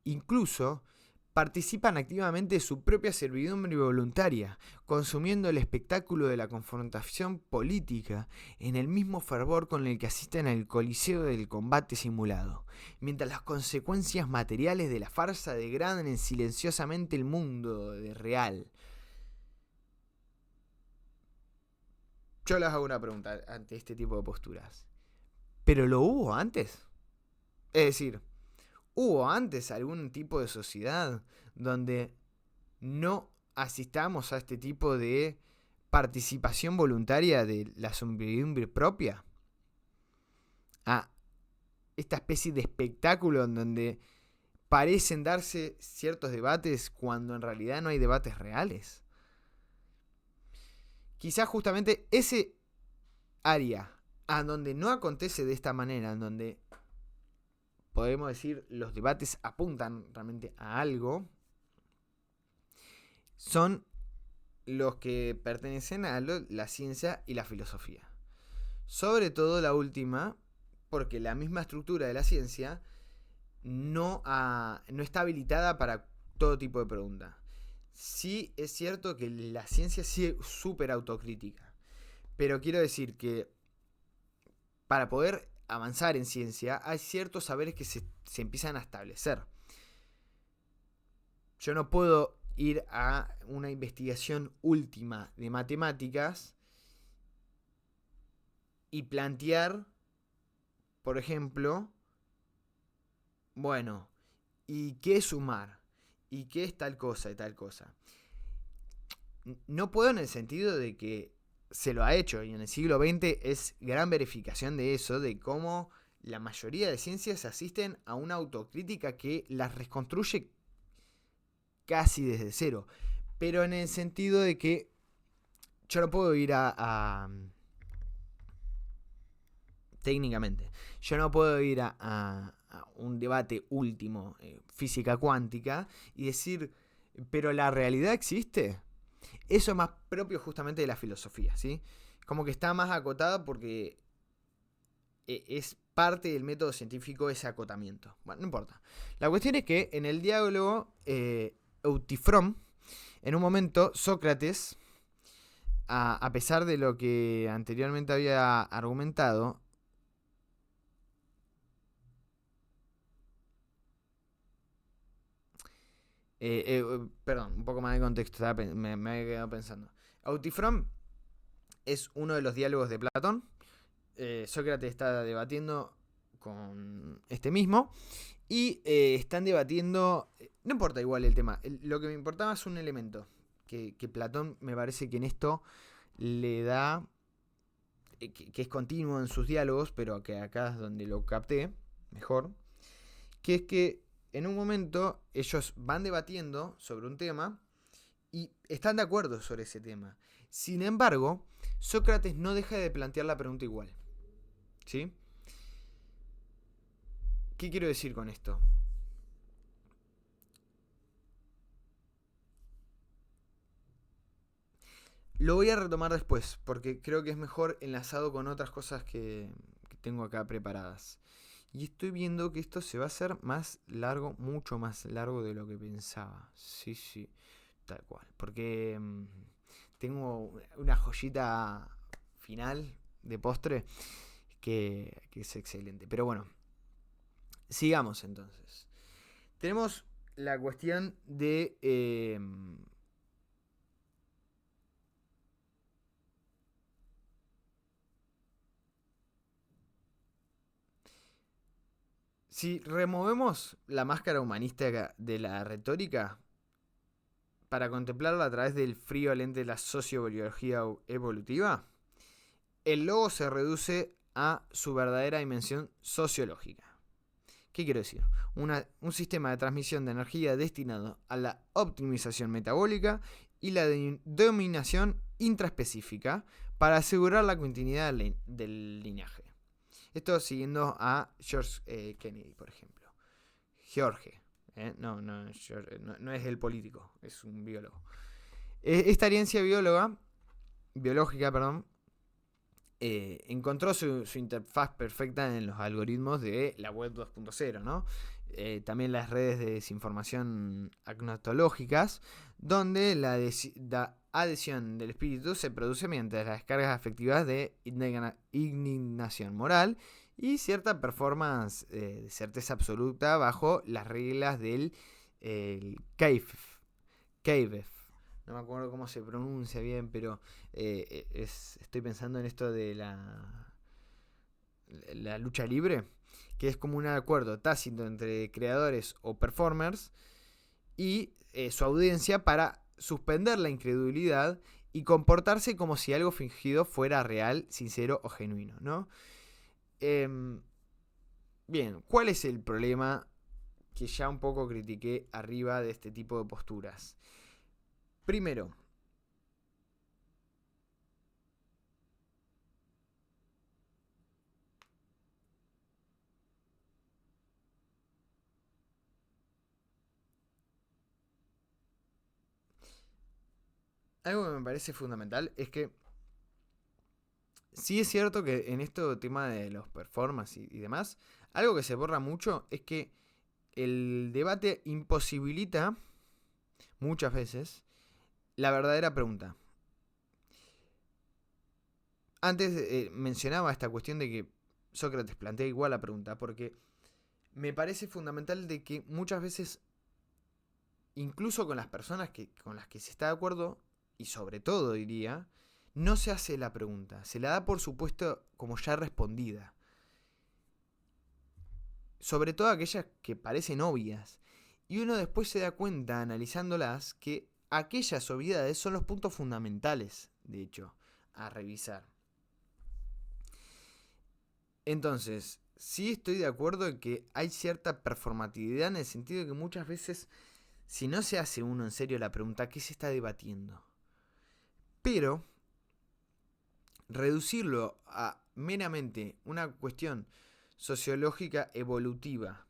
Incluso participan activamente de su propia servidumbre voluntaria, consumiendo el espectáculo de la confrontación política en el mismo fervor con el que asisten al coliseo del combate simulado, mientras las consecuencias materiales de la farsa degradan silenciosamente el mundo real. Yo les hago una pregunta ante este tipo de posturas. ¿Pero lo hubo antes? Es decir, ¿hubo antes algún tipo de sociedad donde no asistamos a este tipo de participación voluntaria de la servidumbre propia? A esta especie de espectáculo en donde parecen darse ciertos debates cuando en realidad no hay debates reales. Quizás justamente ese área a donde no acontece de esta manera, en donde podemos decir los debates apuntan realmente a algo, son los que pertenecen a la ciencia y la filosofía. Sobre todo la última, porque la misma estructura de la ciencia no está habilitada para todo tipo de pregunta. Sí es cierto que la ciencia sí es súper autocrítica, pero quiero decir que para poder avanzar en ciencia hay ciertos saberes que se empiezan a establecer. Yo no puedo ir a una investigación última de matemáticas y plantear, por ejemplo, ¿y qué es sumar? ¿Y qué es tal cosa y tal cosa? No puedo en el sentido de que se lo ha hecho, y en el siglo XX es gran verificación de eso, de cómo la mayoría de ciencias asisten a una autocrítica que las reconstruye casi desde cero. Pero en el sentido de que yo no puedo ir técnicamente, yo no puedo ir a un debate último, física cuántica, y decir, pero la realidad existe. Eso es más propio justamente de la filosofía, ¿sí? Como que está más acotada porque es parte del método científico ese acotamiento. Bueno, no importa. La cuestión es que en el diálogo Eutifrón, en un momento Sócrates, a pesar de lo que anteriormente había argumentado, perdón, un poco más de contexto, me había quedado pensando. Eutifrón es uno de los diálogos de Platón. Sócrates está debatiendo con este mismo y están debatiendo, no importa igual el tema, lo que me importaba es un elemento que Platón me parece que en esto le da, que es continuo en sus diálogos, pero que acá es donde lo capté mejor, que es que en un momento ellos van debatiendo sobre un tema y están de acuerdo sobre ese tema. Sin embargo, Sócrates no deja de plantear la pregunta igual. ¿Sí? ¿Qué quiero decir con esto? Lo voy a retomar después, porque creo que es mejor enlazado con otras cosas que tengo acá preparadas. Y estoy viendo que esto se va a hacer más largo, mucho más largo de lo que pensaba. Sí, sí, tal cual. Porque tengo una joyita final de postre que es excelente. Pero bueno, sigamos entonces. Tenemos la cuestión de... si removemos la máscara humanística de la retórica para contemplarla a través del frío lente de la sociobiología evolutiva, el logo se reduce a su verdadera dimensión sociológica. ¿Qué quiero decir? Un sistema de transmisión de energía destinado a la optimización metabólica y la dominación intraespecífica para asegurar la continuidad del linaje. Esto siguiendo a George Kennedy, por ejemplo. George. No es el político, es un biólogo. Esta herencia biológica, encontró su interfaz perfecta en los algoritmos de la web 2.0, ¿no? También las redes de desinformación agnotológicas, donde la adhesión del espíritu se produce mediante las descargas afectivas de indignación moral y cierta performance de certeza absoluta bajo las reglas del CAIFEF. No me acuerdo cómo se pronuncia bien, pero estoy pensando en esto de la lucha libre, que es como un acuerdo tácito entre creadores o performers y su audiencia para suspender la incredulidad y comportarse como si algo fingido fuera real, sincero o genuino, ¿no? Bien, ¿cuál es el problema que ya un poco critiqué arriba de este tipo de posturas? Primero, algo que me parece fundamental es que sí es cierto que en este tema de los performances y demás, algo que se borra mucho es que el debate imposibilita muchas veces la verdadera pregunta. Antes mencionaba esta cuestión de que Sócrates plantea igual la pregunta, porque me parece fundamental de que muchas veces, incluso con las personas con las que se está de acuerdo, y sobre todo diría, no se hace la pregunta, se la da por supuesto como ya respondida. Sobre todo aquellas que parecen obvias. Y uno después se da cuenta, analizándolas, que aquellas obviedades son los puntos fundamentales, de hecho, a revisar. Entonces, sí estoy de acuerdo en que hay cierta performatividad en el sentido de que muchas veces, si no se hace uno en serio la pregunta, ¿qué se está debatiendo? Pero reducirlo a meramente una cuestión sociológica evolutiva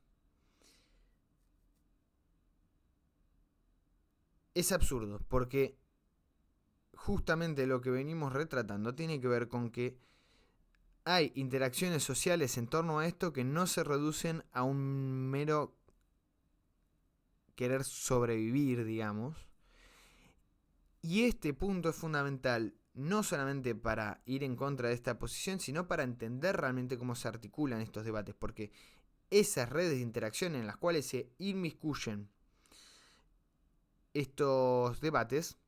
es absurdo, porque justamente lo que venimos retratando tiene que ver con que hay interacciones sociales en torno a esto que no se reducen a un mero querer sobrevivir, digamos. Y este punto es fundamental no solamente para ir en contra de esta posición, sino para entender realmente cómo se articulan estos debates, porque esas redes de interacción en las cuales se inmiscuyen estos debates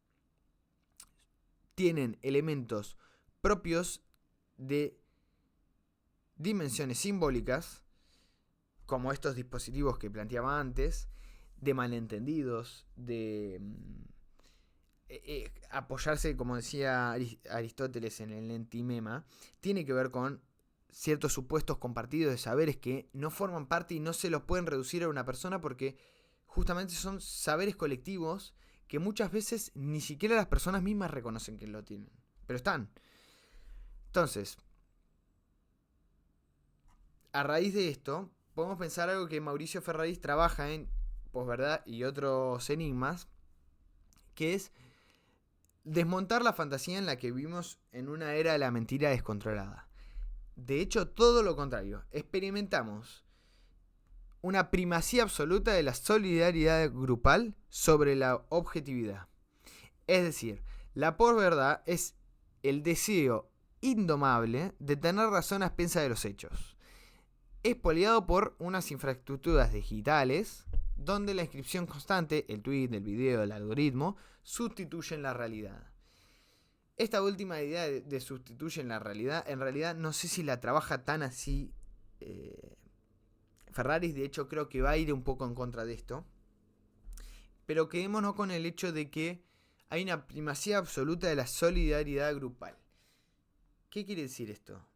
tienen elementos propios de dimensiones simbólicas, como estos dispositivos que planteaba antes, de malentendidos, de apoyarse, como decía Aristóteles en el Entimema, tiene que ver con ciertos supuestos compartidos de saberes que no forman parte y no se los pueden reducir a una persona porque justamente son saberes colectivos que muchas veces ni siquiera las personas mismas reconocen que lo tienen, pero están. Entonces, a raíz de esto, podemos pensar algo que Mauricio Ferraris trabaja en Posverdad y otros enigmas, que es desmontar la fantasía en la que vivimos en una era de la mentira descontrolada. De hecho, todo lo contrario. Experimentamos una primacía absoluta de la solidaridad grupal sobre la objetividad. Es decir, la posverdad es el deseo indomable de tener razón a expensas de los hechos. Es poliado por unas infraestructuras digitales donde la inscripción constante, el tweet, el video, el algoritmo, sustituyen la realidad. Esta última idea de sustituyen la realidad, en realidad no sé si la trabaja tan así Ferraris. De hecho creo que va a ir un poco en contra de esto, pero quedémonos con el hecho de que hay una primacía absoluta de la solidaridad grupal. ¿Qué quiere decir esto?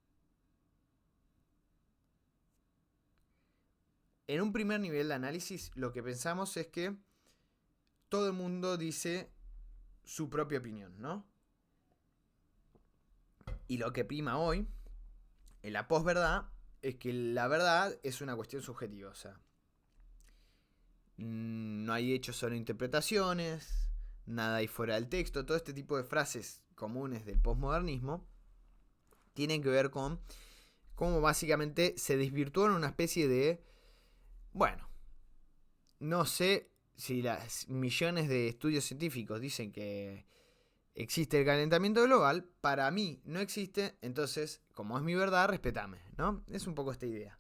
En un primer nivel de análisis, lo que pensamos es que todo el mundo dice su propia opinión, ¿no? Y lo que prima hoy, en la posverdad, es que la verdad es una cuestión subjetiva. O sea, no hay hechos, solo interpretaciones, nada hay fuera del texto. Todo este tipo de frases comunes del posmodernismo tienen que ver con cómo básicamente se desvirtuó en una especie de... Bueno, no sé si las millones de estudios científicos dicen que existe el calentamiento global, para mí no existe, entonces, como es mi verdad, respetame, ¿no? Es un poco esta idea.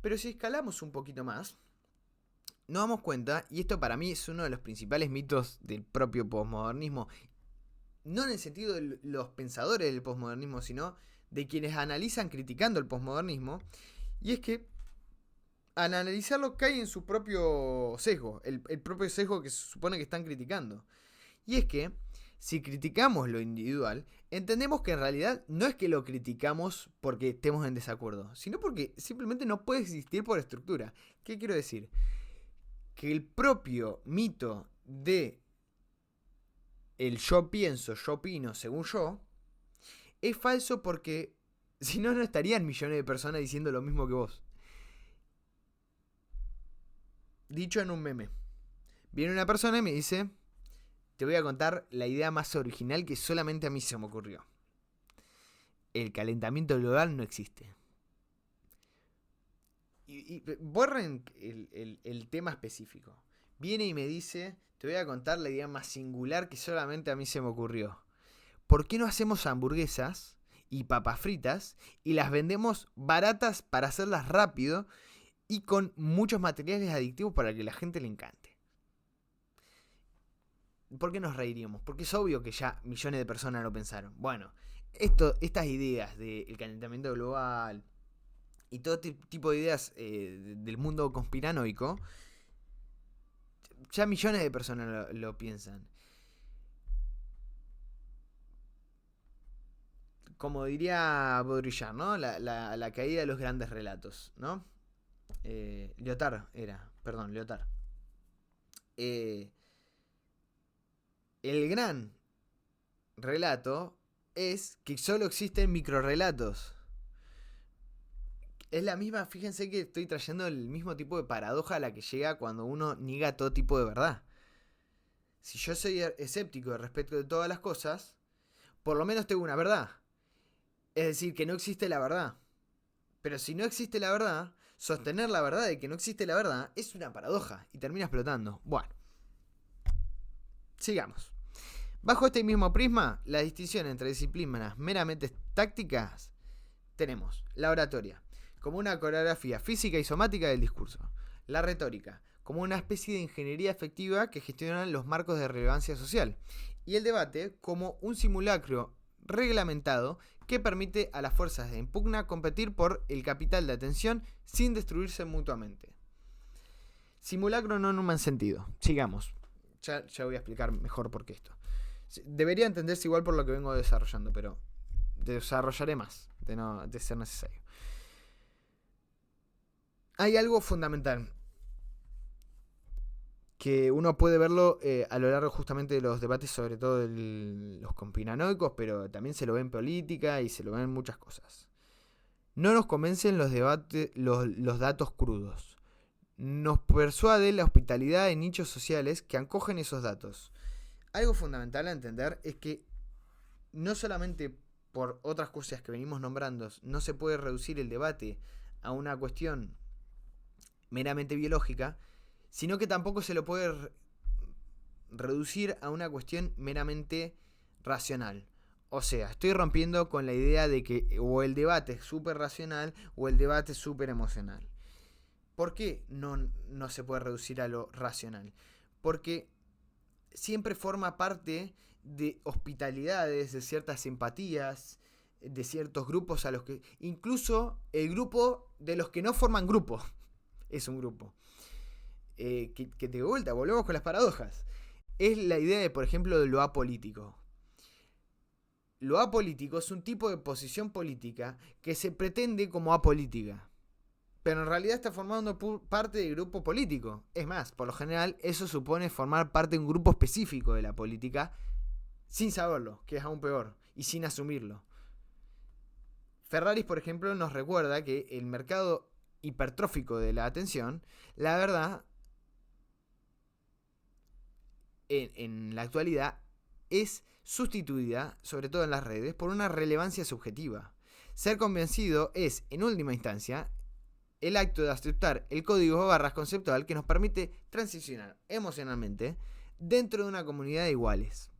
Pero si escalamos un poquito más, nos damos cuenta, y esto para mí es uno de los principales mitos del propio posmodernismo, no en el sentido de los pensadores del posmodernismo, sino de quienes analizan criticando el posmodernismo, y es que al analizarlo cae en su propio sesgo, el propio sesgo que se supone que están criticando. Y es que, si criticamos lo individual, entendemos que en realidad no es que lo criticamos porque estemos en desacuerdo, sino porque simplemente no puede existir por estructura. ¿Qué quiero decir? Que el propio mito de el yo pienso, yo opino, según yo, es falso porque si no, no estarían millones de personas diciendo lo mismo que vos. Dicho en un meme. Viene una persona y me dice: te voy a contar la idea más original que solamente a mí se me ocurrió. El calentamiento global no existe. Y borren el tema específico. Viene y me dice: te voy a contar la idea más singular que solamente a mí se me ocurrió. ¿Por qué no hacemos hamburguesas y papas fritas y las vendemos baratas para hacerlas rápido y con muchos materiales adictivos para que la gente le encante? ¿Por qué nos reiríamos? Porque es obvio que ya millones de personas lo pensaron. Bueno, estas ideas del calentamiento global y todo tipo de ideas del mundo conspiranoico, ya millones de personas lo piensan. como diría Baudrillard, ¿no? La caída de los grandes relatos, ¿no? Lyotard era, perdón, Lyotard. El gran relato es que solo existen microrelatos. Es la misma, fíjense que estoy trayendo el mismo tipo de paradoja a la que llega cuando uno niega todo tipo de verdad. Si yo soy escéptico respecto de todas las cosas, por lo menos tengo una verdad. Es decir, que no existe la verdad. Pero si no existe la verdad, sostener la verdad de que no existe la verdad es una paradoja y termina explotando. Bueno, sigamos. Bajo este mismo prisma, la distinción entre disciplinas meramente tácticas, tenemos la oratoria como una coreografía física y somática del discurso, la retórica como una especie de ingeniería efectiva que gestiona los marcos de relevancia social, y el debate como un simulacro reglamentado que permite a las fuerzas de impugna competir por el capital de atención sin destruirse mutuamente. Simulacro no en un mal sentido. Sigamos. Ya voy a explicar mejor por qué esto. Debería entenderse igual por lo que vengo desarrollando, pero desarrollaré más de ser necesario. Hay algo fundamental que uno puede verlo a lo largo justamente de los debates, sobre todo de los conspiranoicos, pero también se lo ve en política y se lo ve en muchas cosas. No nos convencen los debates, los datos crudos. Nos persuade la hospitalidad de nichos sociales que acogen esos datos. Algo fundamental a entender es que no solamente por otras cosas que venimos nombrando no se puede reducir el debate a una cuestión meramente biológica, sino que tampoco se lo puede reducir a una cuestión meramente racional. O sea, estoy rompiendo con la idea de que o el debate es súper racional o el debate es súper emocional. ¿Por qué no se puede reducir a lo racional? Porque siempre forma parte de hospitalidades, de ciertas simpatías, de ciertos grupos a los que... Incluso el grupo de los que no forman grupo es un grupo. Que de vuelta, volvemos con las paradojas. Es la idea de, por ejemplo, de lo apolítico. Lo apolítico es un tipo de posición política que se pretende como apolítica, pero en realidad está formando parte del grupo político. Es más, por lo general eso supone formar parte de un grupo específico de la política sin saberlo, que es aún peor, y sin asumirlo. Ferraris, por ejemplo, nos recuerda que el mercado hipertrófico de la atención, la verdad, en la actualidad, es sustituida, sobre todo en las redes, por una relevancia subjetiva. Ser convencido es, en última instancia, el acto de aceptar el código de barras conceptual que nos permite transicionar emocionalmente dentro de una comunidad de iguales.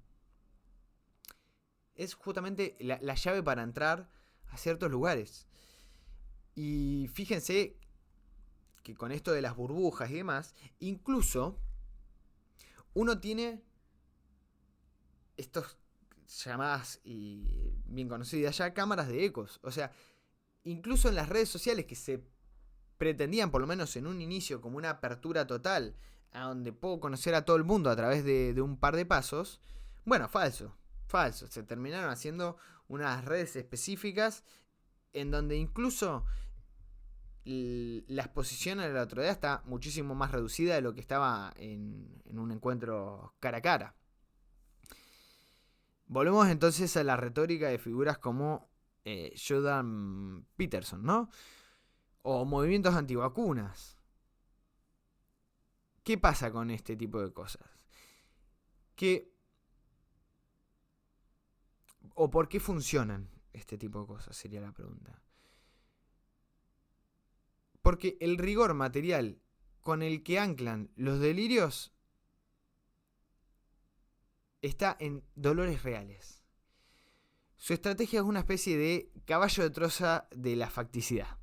Es justamente la llave para entrar a ciertos lugares. Y fíjense que con esto de las burbujas y demás, incluso uno tiene estos llamadas y bien conocidas ya cámaras de ecos. O sea, incluso en las redes sociales que se pretendían, por lo menos en un inicio, como una apertura total, a donde puedo conocer a todo el mundo a través de un par de pasos, bueno, falso. Se terminaron haciendo unas redes específicas en donde incluso la exposición a la autoridad está muchísimo más reducida de lo que estaba en un encuentro cara a cara. Volvemos entonces a la retórica de figuras como Jordan Peterson, ¿no? O movimientos antivacunas. ¿Qué pasa con este tipo de cosas? ¿O por qué funcionan este tipo de cosas? Sería la pregunta. Porque el rigor material con el que anclan los delirios está en dolores reales. Su estrategia es una especie de caballo de Troya de la facticidad.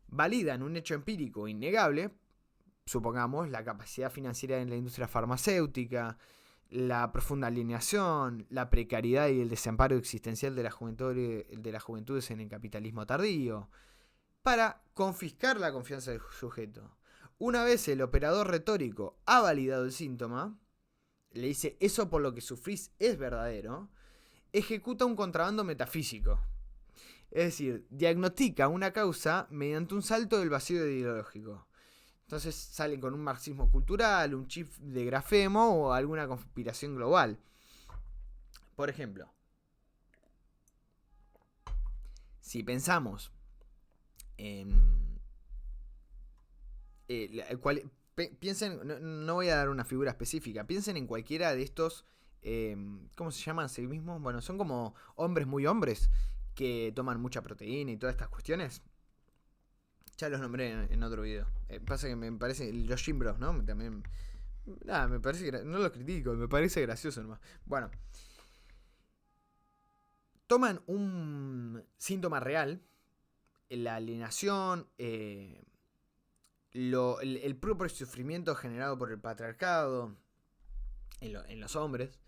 Validan un hecho empírico innegable, supongamos la capacidad financiera en la industria farmacéutica, la profunda alineación, la precariedad y el desamparo existencial de las juventudes en el capitalismo tardío, para confiscar la confianza del sujeto. Una vez el operador retórico ha validado el síntoma, le dice eso por lo que sufrís es verdadero, ejecuta un contrabando metafísico. Es decir, diagnostica una causa mediante un salto del vacío ideológico. Entonces salen con un marxismo cultural, un chip de grafemo o alguna conspiración global. Por ejemplo, si pensamos en... piensen, no voy a dar una figura específica, piensen en cualquiera de estos, ¿cómo se llaman a sí mismos? Bueno, son como hombres muy hombres que toman mucha proteína y todas estas cuestiones. Ya los nombré en otro video. Pasa que me parece, los Gym Bros, ¿no? También... Nada, me parece que no los critico, me parece gracioso nomás. Bueno, toman un síntoma real, la alienación, el propio sufrimiento generado por el patriarcado en los hombres.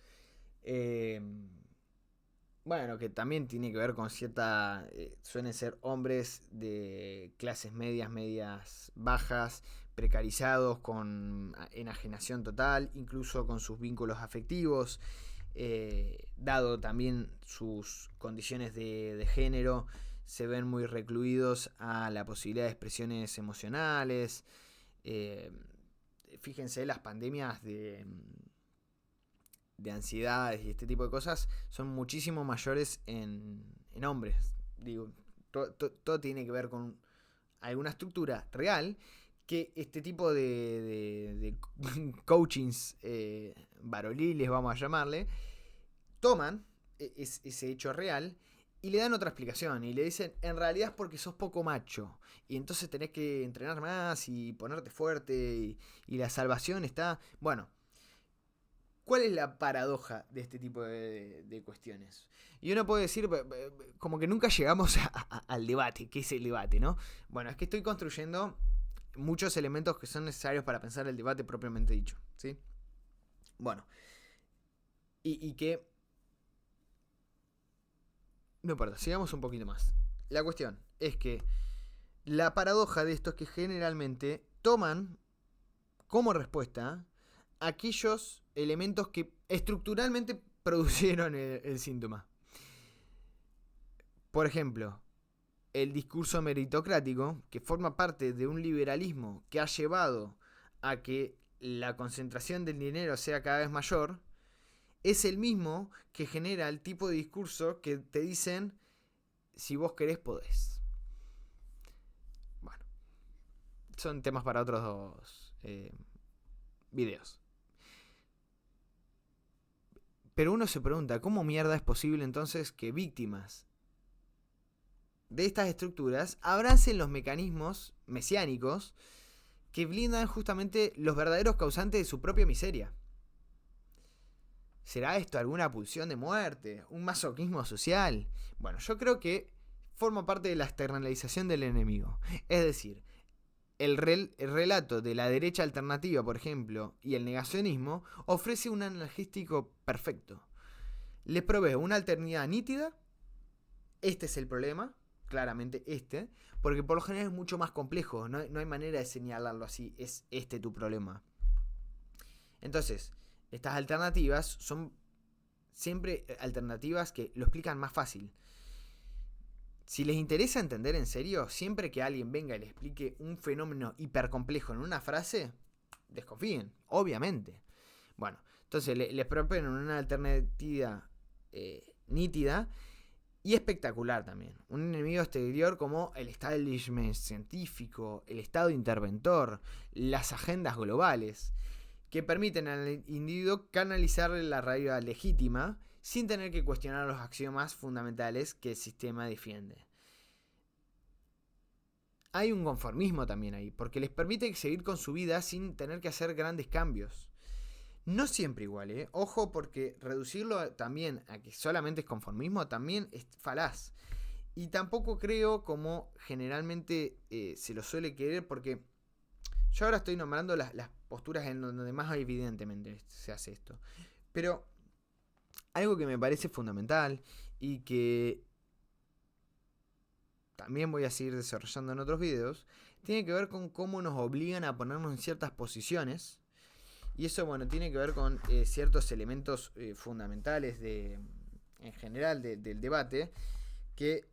Bueno, que también tiene que ver con cierta... suelen ser hombres de clases medias, medias bajas, precarizados, con enajenación total, incluso con sus vínculos afectivos, dado también sus condiciones de género, se ven muy recluidos a la posibilidad de expresiones emocionales. Fíjense, las pandemias de ansiedades y este tipo de cosas son muchísimo mayores en hombres. Digo, todo tiene que ver con alguna estructura real que este tipo de coachings varoniles, vamos a llamarle, toman ese hecho real y le dan otra explicación y le dicen, en realidad es porque sos poco macho y entonces tenés que entrenar más y ponerte fuerte y la salvación está... Bueno, ¿cuál es la paradoja de este tipo de cuestiones? Y uno puede decir, como que nunca llegamos al debate. ¿Qué es el debate, no? Bueno, es que estoy construyendo muchos elementos que son necesarios para pensar el debate propiamente dicho, ¿sí? Bueno, y que... No importa, sigamos un poquito más. La cuestión es que la paradoja de esto es que generalmente toman como respuesta aquellos elementos que estructuralmente produjeron el síntoma. Por ejemplo, el discurso meritocrático, que forma parte de un liberalismo que ha llevado a que la concentración del dinero sea cada vez mayor, es el mismo que genera el tipo de discurso que te dicen, si vos querés, podés. Bueno, son temas para otros dos videos. Pero uno se pregunta, ¿cómo mierda es posible entonces que víctimas de estas estructuras abracen los mecanismos mesiánicos que blindan justamente los verdaderos causantes de su propia miseria? ¿Será esto alguna pulsión de muerte? ¿Un masoquismo social? Bueno, yo creo que forma parte de la externalización del enemigo. Es decir, el relato de la derecha alternativa, por ejemplo, y el negacionismo, ofrece un analgésico perfecto. Les provee una alternidad nítida. Este es el problema, claramente este, porque por lo general es mucho más complejo. No hay manera de señalarlo así, es este tu problema. Entonces, estas alternativas son siempre alternativas que lo explican más fácil. Si les interesa entender en serio, siempre que alguien venga y les explique un fenómeno hipercomplejo en una frase, desconfíen, obviamente. Bueno, entonces les proponen una alternativa nítida y espectacular también. Un enemigo exterior como el establishment científico, el Estado interventor, las agendas globales, que permiten al individuo canalizar la realidad legítima sin tener que cuestionar los axiomas fundamentales que el sistema defiende. Hay un conformismo también ahí, porque les permite seguir con su vida sin tener que hacer grandes cambios. No siempre igual, ¿eh? Ojo, porque reducirlo también a que solamente es conformismo también es falaz. Y tampoco creo como generalmente se lo suele querer, porque yo ahora estoy nombrando las posturas en donde más evidentemente se hace esto. Pero algo que me parece fundamental y que también voy a seguir desarrollando en otros videos, tiene que ver con cómo nos obligan a ponernos en ciertas posiciones. Y eso, bueno, tiene que ver con ciertos elementos fundamentales de en general del debate, que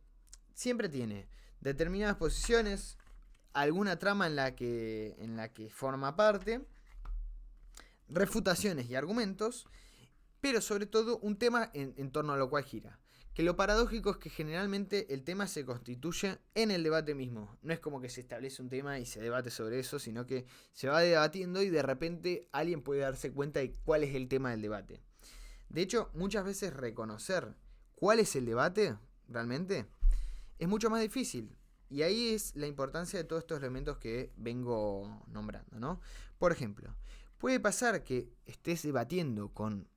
siempre tiene determinadas posiciones, alguna trama en la que forma parte, refutaciones y argumentos, pero sobre todo un tema en torno a lo cual gira. Que lo paradójico es que generalmente el tema se constituye en el debate mismo. No es como que se establece un tema y se debate sobre eso, sino que se va debatiendo y de repente alguien puede darse cuenta de cuál es el tema del debate. De hecho, muchas veces reconocer cuál es el debate realmente es mucho más difícil. Y ahí es la importancia de todos estos elementos que vengo nombrando, ¿no? Por ejemplo, puede pasar que estés debatiendo con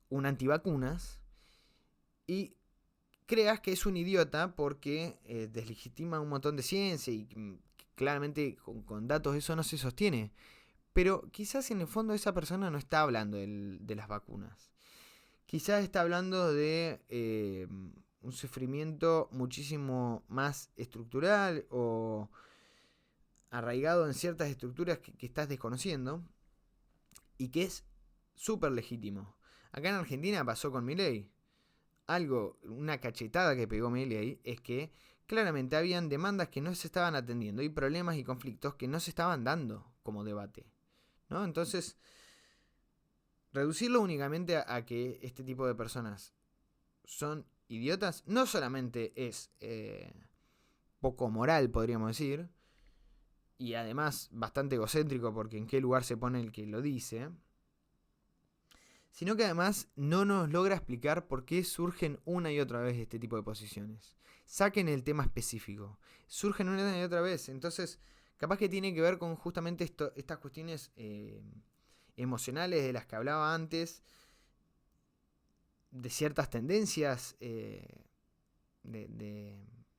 un antivacunas y creas que es un idiota porque deslegitima un montón de ciencia y claramente con datos eso no se sostiene. Pero quizás en el fondo esa persona no está hablando de las vacunas. Quizás está hablando de un sufrimiento muchísimo más estructural o arraigado en ciertas estructuras que estás desconociendo y que es súper legítimo. Acá en Argentina pasó con Milei. Una cachetada que pegó Milei es que claramente habían demandas que no se estaban atendiendo y problemas y conflictos que no se estaban dando como debate, ¿no? Entonces, reducirlo únicamente a que este tipo de personas son idiotas no solamente es poco moral, podríamos decir, y además bastante egocéntrico porque en qué lugar se pone el que lo dice, sino que además no nos logra explicar por qué surgen una y otra vez este tipo de posiciones. Saquen el tema específico. Surgen una y otra vez. Entonces, capaz que tiene que ver con justamente estas cuestiones emocionales de las que hablaba antes, de ciertas tendencias de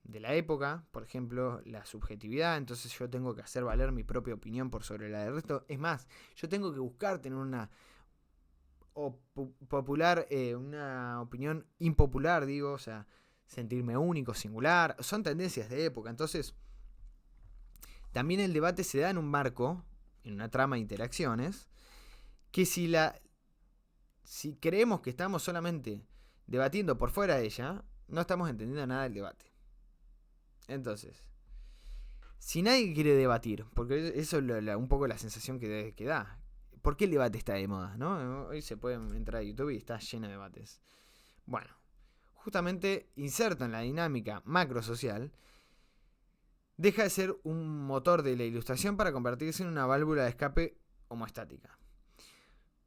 la época, por ejemplo, la subjetividad. Entonces yo tengo que hacer valer mi propia opinión por sobre la del resto. Es más, yo tengo que buscar tener una popular, una opinión impopular, digo, o sea, sentirme único, singular, son tendencias de época. Entonces, también el debate se da en un marco, en una trama de interacciones, que si creemos que estamos solamente debatiendo por fuera de ella, no estamos entendiendo nada del debate. Entonces, si nadie quiere debatir, porque eso es un poco la sensación que da, ¿por qué el debate está de moda? ¿No? Hoy se puede entrar a YouTube y está lleno de debates. Bueno, justamente inserto en la dinámica macrosocial, deja de ser un motor de la ilustración para convertirse en una válvula de escape homoestática.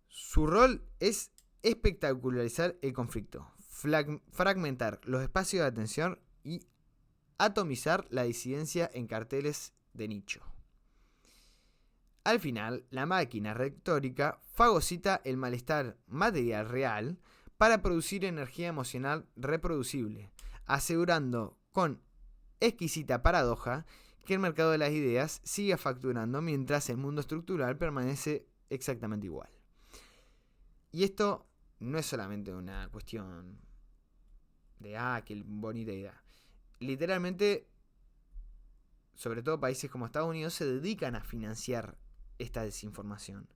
Su rol es espectacularizar el conflicto, fragmentar los espacios de atención y atomizar la disidencia en carteles de nicho. Al final, la máquina retórica fagocita el malestar material real para producir energía emocional reproducible, asegurando con exquisita paradoja que el mercado de las ideas sigue facturando mientras el mundo estructural permanece exactamente igual. Y esto no es solamente una cuestión de qué bonita idea. Literalmente, sobre todo países como Estados Unidos se dedican a financiar esta desinformación.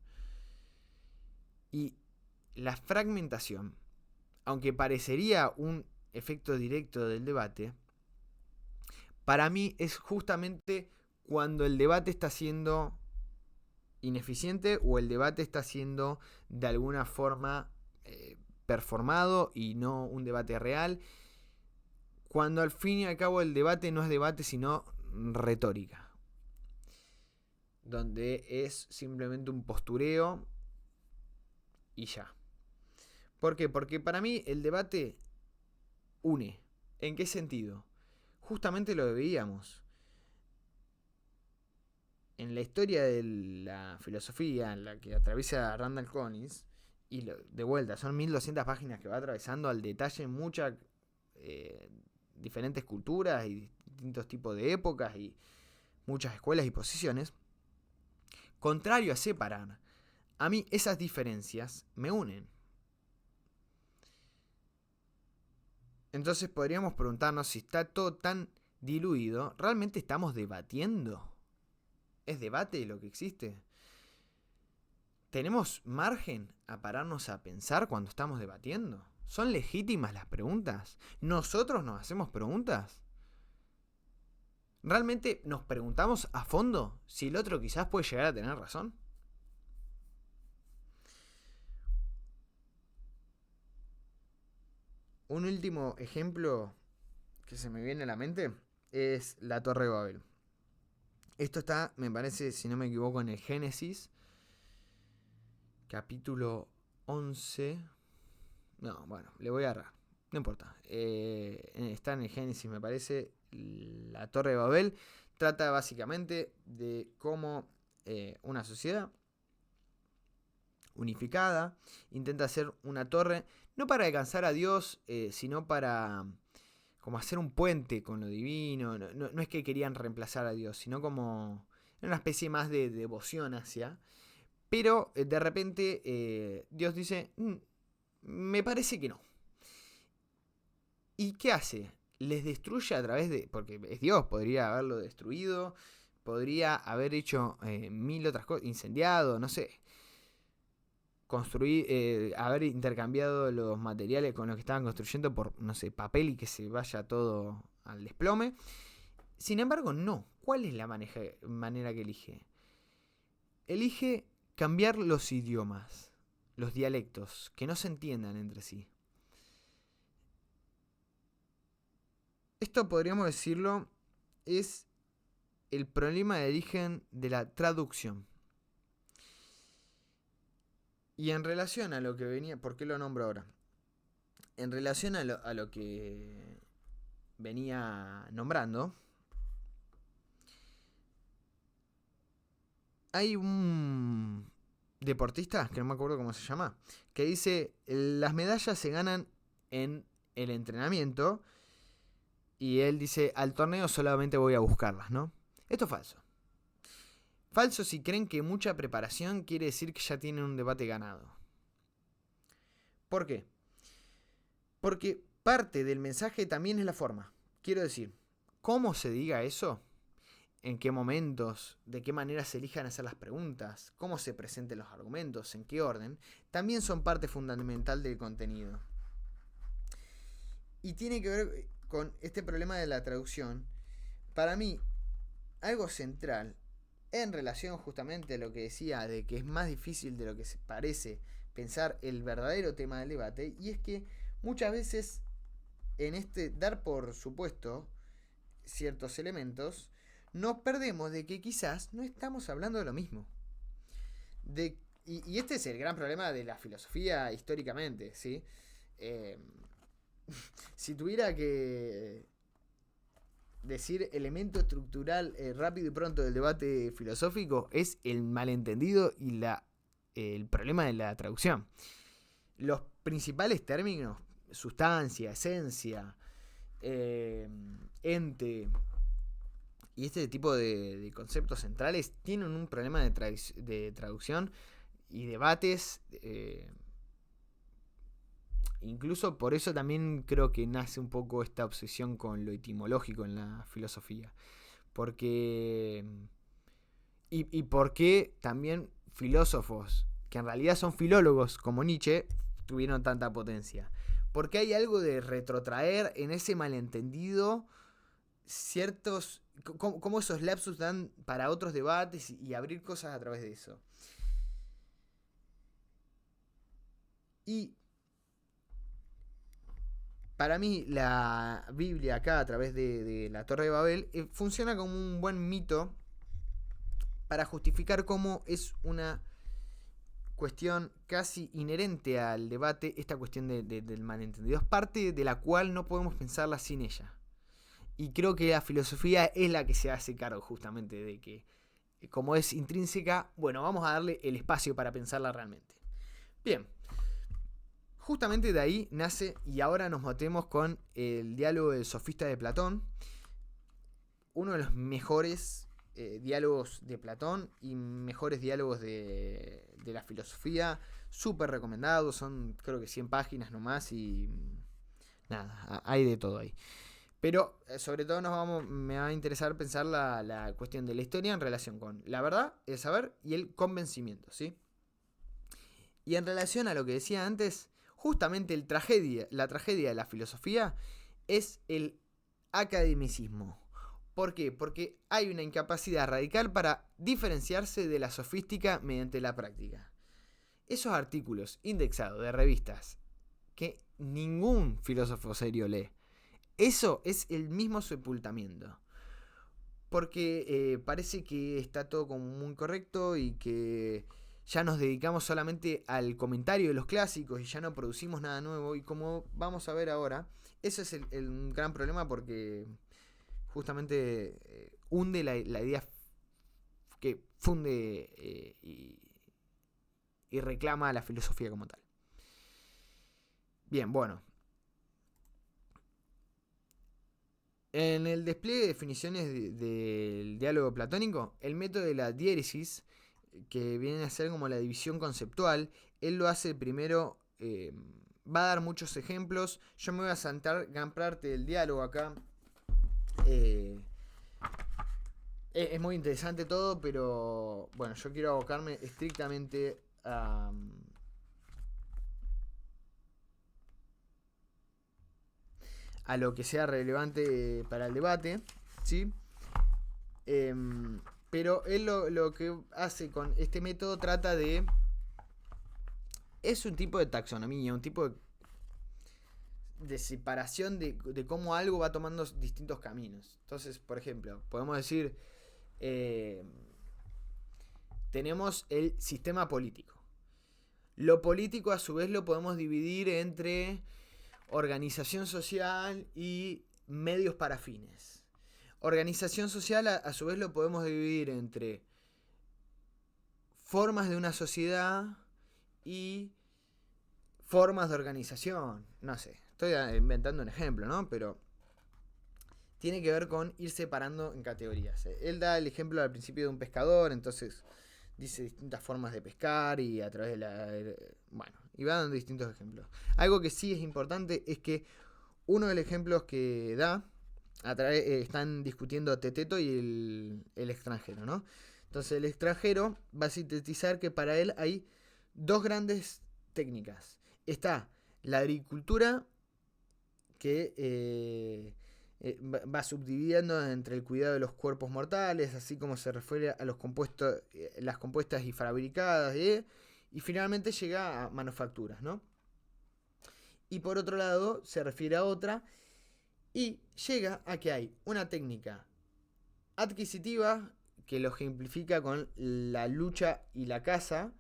Y la fragmentación, aunque parecería un efecto directo del debate, para mí es justamente cuando el debate está siendo ineficiente o el debate está siendo de alguna forma performado y no un debate real, cuando al fin y al cabo el debate no es debate sino retórica, donde es simplemente un postureo y ya. ¿Por qué? Porque para mí el debate une. ¿En qué sentido? Justamente lo que veíamos. En la historia de la filosofía, en la que atraviesa Randall Collins, y de vuelta, son 1200 páginas que va atravesando al detalle muchas diferentes culturas y distintos tipos de épocas y muchas escuelas y posiciones. Contrario a separar, a mí esas diferencias me unen. Entonces podríamos preguntarnos si está todo tan diluido, ¿realmente estamos debatiendo? ¿Es debate lo que existe? ¿Tenemos margen a pararnos a pensar cuando estamos debatiendo? ¿Son legítimas las preguntas? ¿Nosotros nos hacemos preguntas? ¿Realmente nos preguntamos a fondo si el otro quizás puede llegar a tener razón? Un último ejemplo que se me viene a la mente es la Torre de Babel. Esto está, me parece, si no me equivoco, en el Génesis, capítulo 11. No, bueno, le voy a agarrar. No importa. Está en el Génesis, me parece. La Torre de Babel trata básicamente de cómo una sociedad unificada intenta hacer una torre, no para alcanzar a Dios, sino para como hacer un puente con lo divino. No es que querían reemplazar a Dios, sino como una especie más de devoción hacia. Pero de repente Dios dice, me parece que no. ¿Y qué hace? Les destruye a través de... Porque es Dios, podría haberlo destruido, podría haber hecho 1000 otras cosas, incendiado, no sé. Construir, haber intercambiado los materiales con los que estaban construyendo por, no sé, papel y que se vaya todo al desplome. Sin embargo, no. ¿Cuál es la manera que elige? Elige cambiar los idiomas, los dialectos, que no se entiendan entre sí. Esto, podríamos decirlo, es el problema de origen de la traducción. Y en relación a lo que venía... ¿Por qué lo nombro ahora? En relación a lo que venía nombrando, hay un deportista, que no me acuerdo cómo se llama, que dice, las medallas se ganan en el entrenamiento, y él dice, al torneo solamente voy a buscarlas, ¿no? Esto es falso. Falso si creen que mucha preparación quiere decir que ya tienen un debate ganado. ¿Por qué? Porque parte del mensaje también es la forma. Quiero decir, cómo se diga eso, en qué momentos, de qué manera se elijan hacer las preguntas, cómo se presenten los argumentos, en qué orden, también son parte fundamental del contenido. Y tiene que ver con este problema de la traducción. Para mí, algo central en relación justamente a lo que decía de que es más difícil de lo que se parece pensar el verdadero tema del debate, y es que muchas veces en este dar por supuesto ciertos elementos, nos perdemos de que quizás no estamos hablando de lo mismo. Y este es el gran problema de la filosofía históricamente, ¿sí? Si tuviera que decir elemento estructural rápido y pronto del debate filosófico, es el malentendido y el problema de la traducción. Los principales términos, sustancia, esencia, ente y este tipo de conceptos centrales tienen un problema de traducción y debates. Incluso por eso también creo que nace un poco esta obsesión con lo etimológico en la filosofía. Porque... Y porque también filósofos, que en realidad son filólogos como Nietzsche, tuvieron tanta potencia. Porque hay algo de retrotraer en ese malentendido ciertos... Cómo esos lapsus dan para otros debates y abrir cosas a través de eso. Y para mí la Biblia acá a través de la Torre de Babel funciona como un buen mito para justificar cómo es una cuestión casi inherente al debate, esta cuestión del malentendido. Es parte de la cual no podemos pensarla sin ella. Y creo que la filosofía es la que se hace cargo justamente de que, como es intrínseca, bueno, vamos a darle el espacio para pensarla realmente. Bien, justamente de ahí nace, y ahora nos metemos con el diálogo del sofista de Platón, uno de los mejores diálogos de Platón y mejores diálogos de la filosofía, súper recomendados, son creo que 100 páginas nomás y nada, hay de todo ahí. Pero sobre todo me va a interesar pensar la cuestión de la historia en relación con la verdad, el saber y el convencimiento, ¿sí? Y en relación a lo que decía antes, justamente la tragedia de la filosofía es el academicismo. ¿Por qué? Porque hay una incapacidad radical para diferenciarse de la sofística mediante la práctica. Esos artículos indexados de revistas que ningún filósofo serio lee, eso es el mismo sepultamiento. Porque parece que está todo como muy correcto y que ya nos dedicamos solamente al comentario de los clásicos y ya no producimos nada nuevo. Y como vamos a ver ahora, eso es el gran problema, porque justamente hunde la idea que funde y reclama a la filosofía como tal. Bien, bueno. En el despliegue de definiciones del diálogo platónico, el método de la diéresis, que viene a ser como la división conceptual, él lo hace primero, va a dar muchos ejemplos. Yo me voy a saltar gran parte del diálogo acá. Es muy interesante todo, pero bueno, yo quiero abocarme estrictamente a lo que sea relevante para el debate, ¿sí? Pero él lo que hace con este método trata de... Es un tipo de taxonomía, un tipo de separación de cómo algo va tomando distintos caminos. Entonces, por ejemplo, podemos decir... tenemos el sistema político. Lo político, a su vez, lo podemos dividir entre organización social y medios para fines. Organización social, a su vez, lo podemos dividir entre formas de una sociedad y formas de organización. No sé, estoy inventando un ejemplo, ¿no? Pero tiene que ver con ir separando en categorías. Él da el ejemplo al principio de un pescador, entonces dice distintas formas de pescar y a través de la... Bueno, y va dando distintos ejemplos. Algo que sí es importante es que uno de los ejemplos que da, están discutiendo Teteto y el extranjero, ¿no? Entonces el extranjero va a sintetizar que para él hay dos grandes técnicas. Está la agricultura, que va subdividiendo entre el cuidado de los cuerpos mortales, así como se refiere a los compuestos, las compuestas y fabricadas, y finalmente llega a manufacturas, ¿no? Y por otro lado se refiere a otra y llega a que hay una técnica adquisitiva que lo ejemplifica con la lucha y la caza.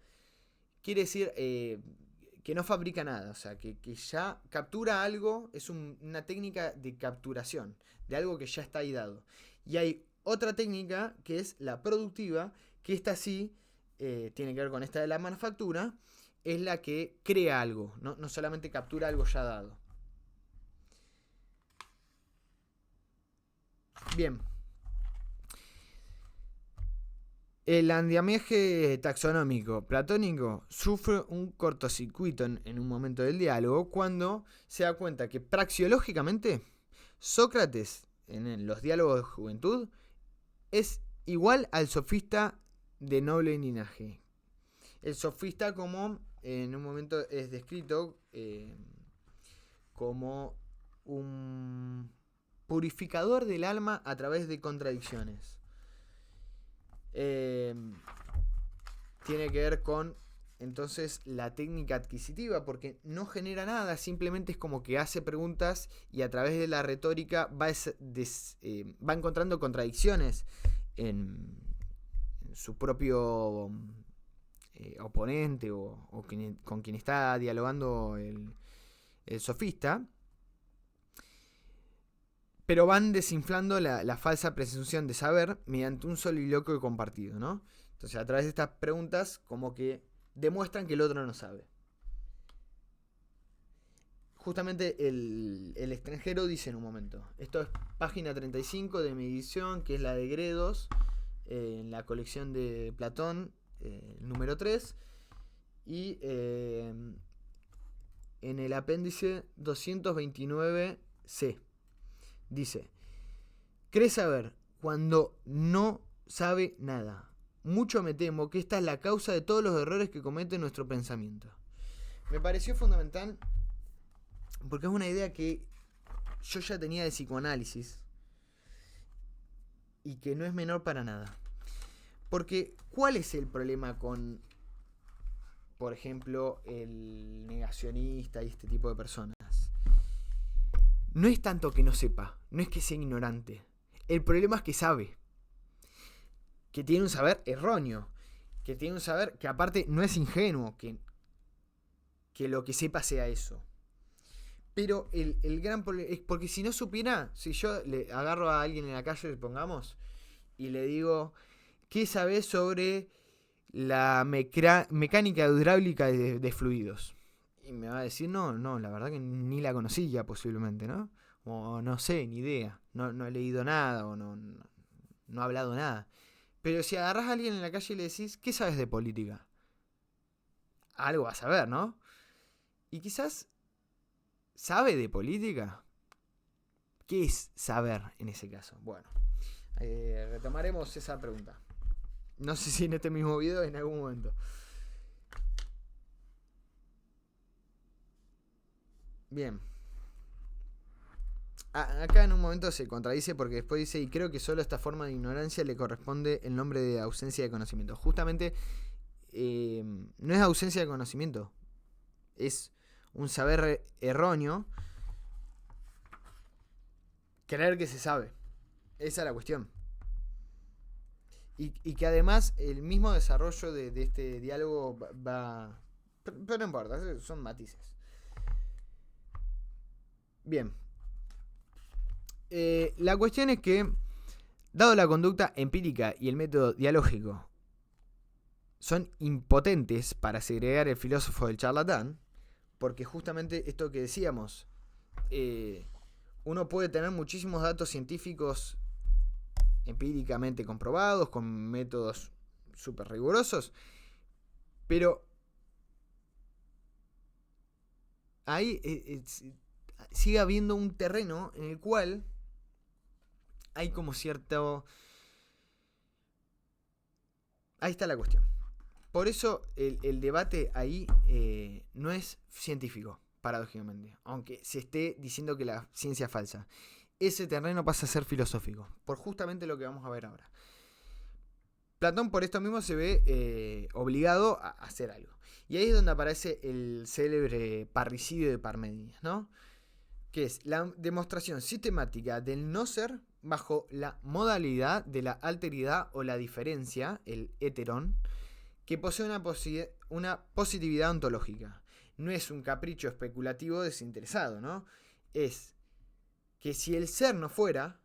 Quiere decir que no fabrica nada, o sea, que ya captura algo, es una técnica de capturación de algo que ya está ahí dado. Y hay otra técnica que es la productiva, que esta sí tiene que ver con esta de la manufactura, es la que crea algo, no solamente captura algo ya dado. Bien. El andamiaje taxonómico platónico sufre un cortocircuito en un momento del diálogo cuando se da cuenta que praxeológicamente Sócrates, en los diálogos de juventud, es igual al sofista de noble linaje. El sofista, como en un momento es descrito como un purificador del alma a través de contradicciones. Tiene que ver con entonces la técnica adquisitiva, porque no genera nada, simplemente es como que hace preguntas y a través de la retórica va encontrando contradicciones en su propio oponente o con quien está dialogando el sofista, pero van desinflando la falsa presunción de saber mediante un soliloquio compartido, ¿no? Entonces, a través de estas preguntas, como que demuestran que el otro no sabe. Justamente el extranjero dice en un momento, esto es página 35 de mi edición, que es la de Gredos, en la colección de Platón, número 3, y en el apéndice 229C. Dice, ¿cree saber cuando no sabe nada? Mucho me temo que esta es la causa de todos los errores que comete nuestro pensamiento. me pareció fundamental porque es una idea que yo ya tenía de psicoanálisis y que no es menor para nada. Porque, ¿cuál es el problema con, por ejemplo, el negacionista y este tipo de personas? No es tanto que no sepa, no es que sea ignorante. El problema es que sabe. Que tiene un saber erróneo. Que tiene un saber que aparte no es ingenuo, que lo que sepa sea eso. Pero el gran problema es porque si no supiera, si yo le agarro a alguien en la calle, pongamos, y le digo, ¿qué sabes sobre la mecánica hidráulica de fluidos? Y me va a decir, no, la verdad que ni la conocía posiblemente, ¿no? O no sé, ni idea, no he leído nada o no he hablado nada. Pero si agarras a alguien en la calle y le decís, ¿qué sabes de política? Algo vas a saber, ¿no? Y quizás sabe de política. ¿Qué es saber en ese caso? Bueno, retomaremos esa pregunta. No sé si en este mismo video o en algún momento. Bien. Acá en un momento se contradice porque después dice, y creo que solo a esta forma de ignorancia le corresponde el nombre de ausencia de conocimiento. Justamente no es ausencia de conocimiento, es un saber erróneo, creer que se sabe. Esa es la cuestión. Y que además el mismo desarrollo de este diálogo va... Pero no importa, son matices. Bien. La cuestión es que, dado la conducta empírica y el método dialógico son impotentes para segregar el filósofo del charlatán, porque justamente esto que decíamos, uno puede tener muchísimos datos científicos empíricamente comprobados, con métodos súper rigurosos, pero ahí sigue habiendo un terreno en el cual hay como cierto... Ahí está la cuestión. Por eso el debate ahí no es científico, paradójicamente, aunque se esté diciendo que la ciencia es falsa. Ese terreno pasa a ser filosófico, por justamente lo que vamos a ver ahora. Platón por esto mismo se ve obligado a hacer algo. Y ahí es donde aparece el célebre parricidio de Parménides, ¿no? Que es la demostración sistemática del no ser bajo la modalidad de la alteridad o la diferencia, el heterón, que posee una positividad ontológica. No es un capricho especulativo desinteresado, ¿no? Es que si el ser no fuera,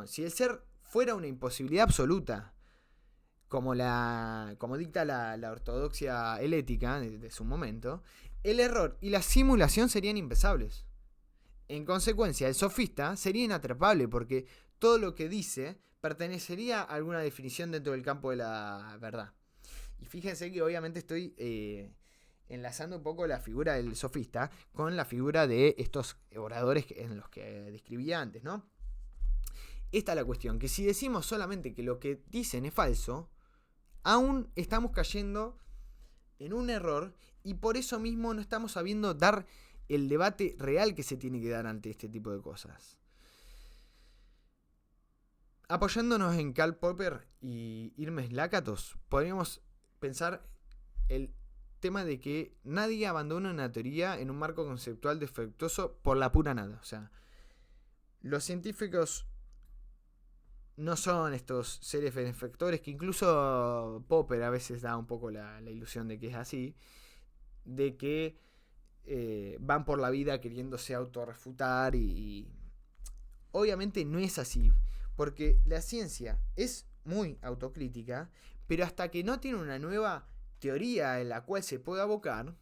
si el ser fuera una imposibilidad absoluta, como dicta la ortodoxia helética de su momento, el error y la simulación serían impensables. En consecuencia, el sofista sería inatrapable porque todo lo que dice pertenecería a alguna definición dentro del campo de la verdad. Y fíjense que obviamente estoy enlazando un poco la figura del sofista con la figura de estos oradores en los que describía antes, ¿no? Esta es la cuestión, que si decimos solamente que lo que dicen es falso, aún estamos cayendo en un error y por eso mismo no estamos sabiendo dar el debate real que se tiene que dar ante este tipo de cosas. Apoyándonos en Karl Popper y Hermes Lakatos, podríamos pensar el tema de que nadie abandona una teoría en un marco conceptual defectuoso por la pura nada. O sea, los científicos no son estos seres benefactores que incluso Popper a veces da un poco la ilusión de que es así, de que van por la vida queriéndose autorrefutar y obviamente no es así, porque la ciencia es muy autocrítica, pero hasta que no tiene una nueva teoría en la cual se pueda abocar,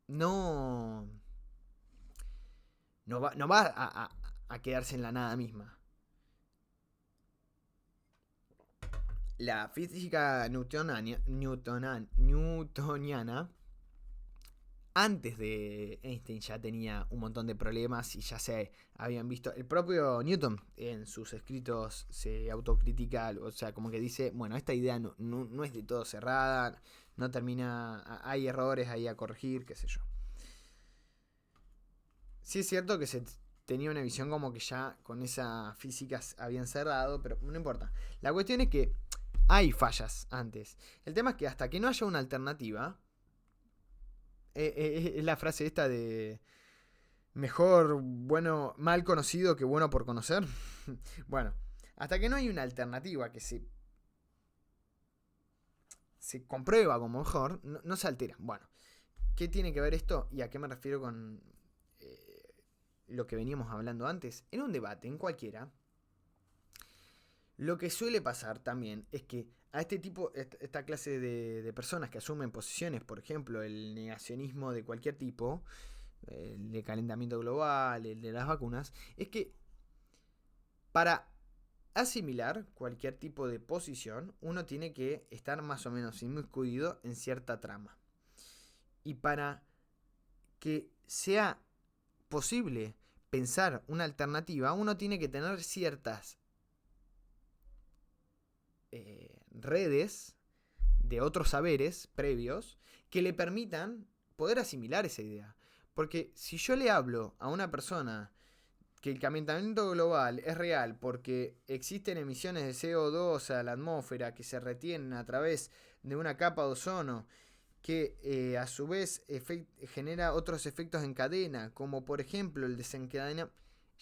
no va a quedarse en la nada misma. La física newtoniana antes de Einstein ya tenía un montón de problemas y ya se habían visto. El propio Newton en sus escritos se autocritica, o sea, como que dice, bueno, esta idea no es de todo cerrada, no termina, hay errores ahí a corregir, qué sé yo. Sí es cierto que se tenía una visión como que ya con esa física habían cerrado, pero no importa. La cuestión es que hay fallas antes. El tema es que hasta que no haya una alternativa, es la frase esta de mejor bueno, mal conocido que bueno por conocer. Bueno, hasta que no hay una alternativa que se comprueba como mejor, no se altera. Bueno, ¿qué tiene que ver esto y a qué me refiero con lo que veníamos hablando antes? En un debate, en cualquiera, lo que suele pasar también es que a este tipo, esta clase de personas que asumen posiciones, por ejemplo, el negacionismo de cualquier tipo, el de calentamiento global, el de las vacunas, es que para asimilar cualquier tipo de posición, uno tiene que estar más o menos inmiscuido en cierta trama. Y para que sea posible pensar una alternativa, uno tiene que tener ciertas redes de otros saberes previos que le permitan poder asimilar esa idea. Porque si yo le hablo a una persona que el calentamiento global es real porque existen emisiones de CO2 a la atmósfera que se retienen a través de una capa de ozono que a su vez genera otros efectos en cadena, como por ejemplo el desencadenamiento.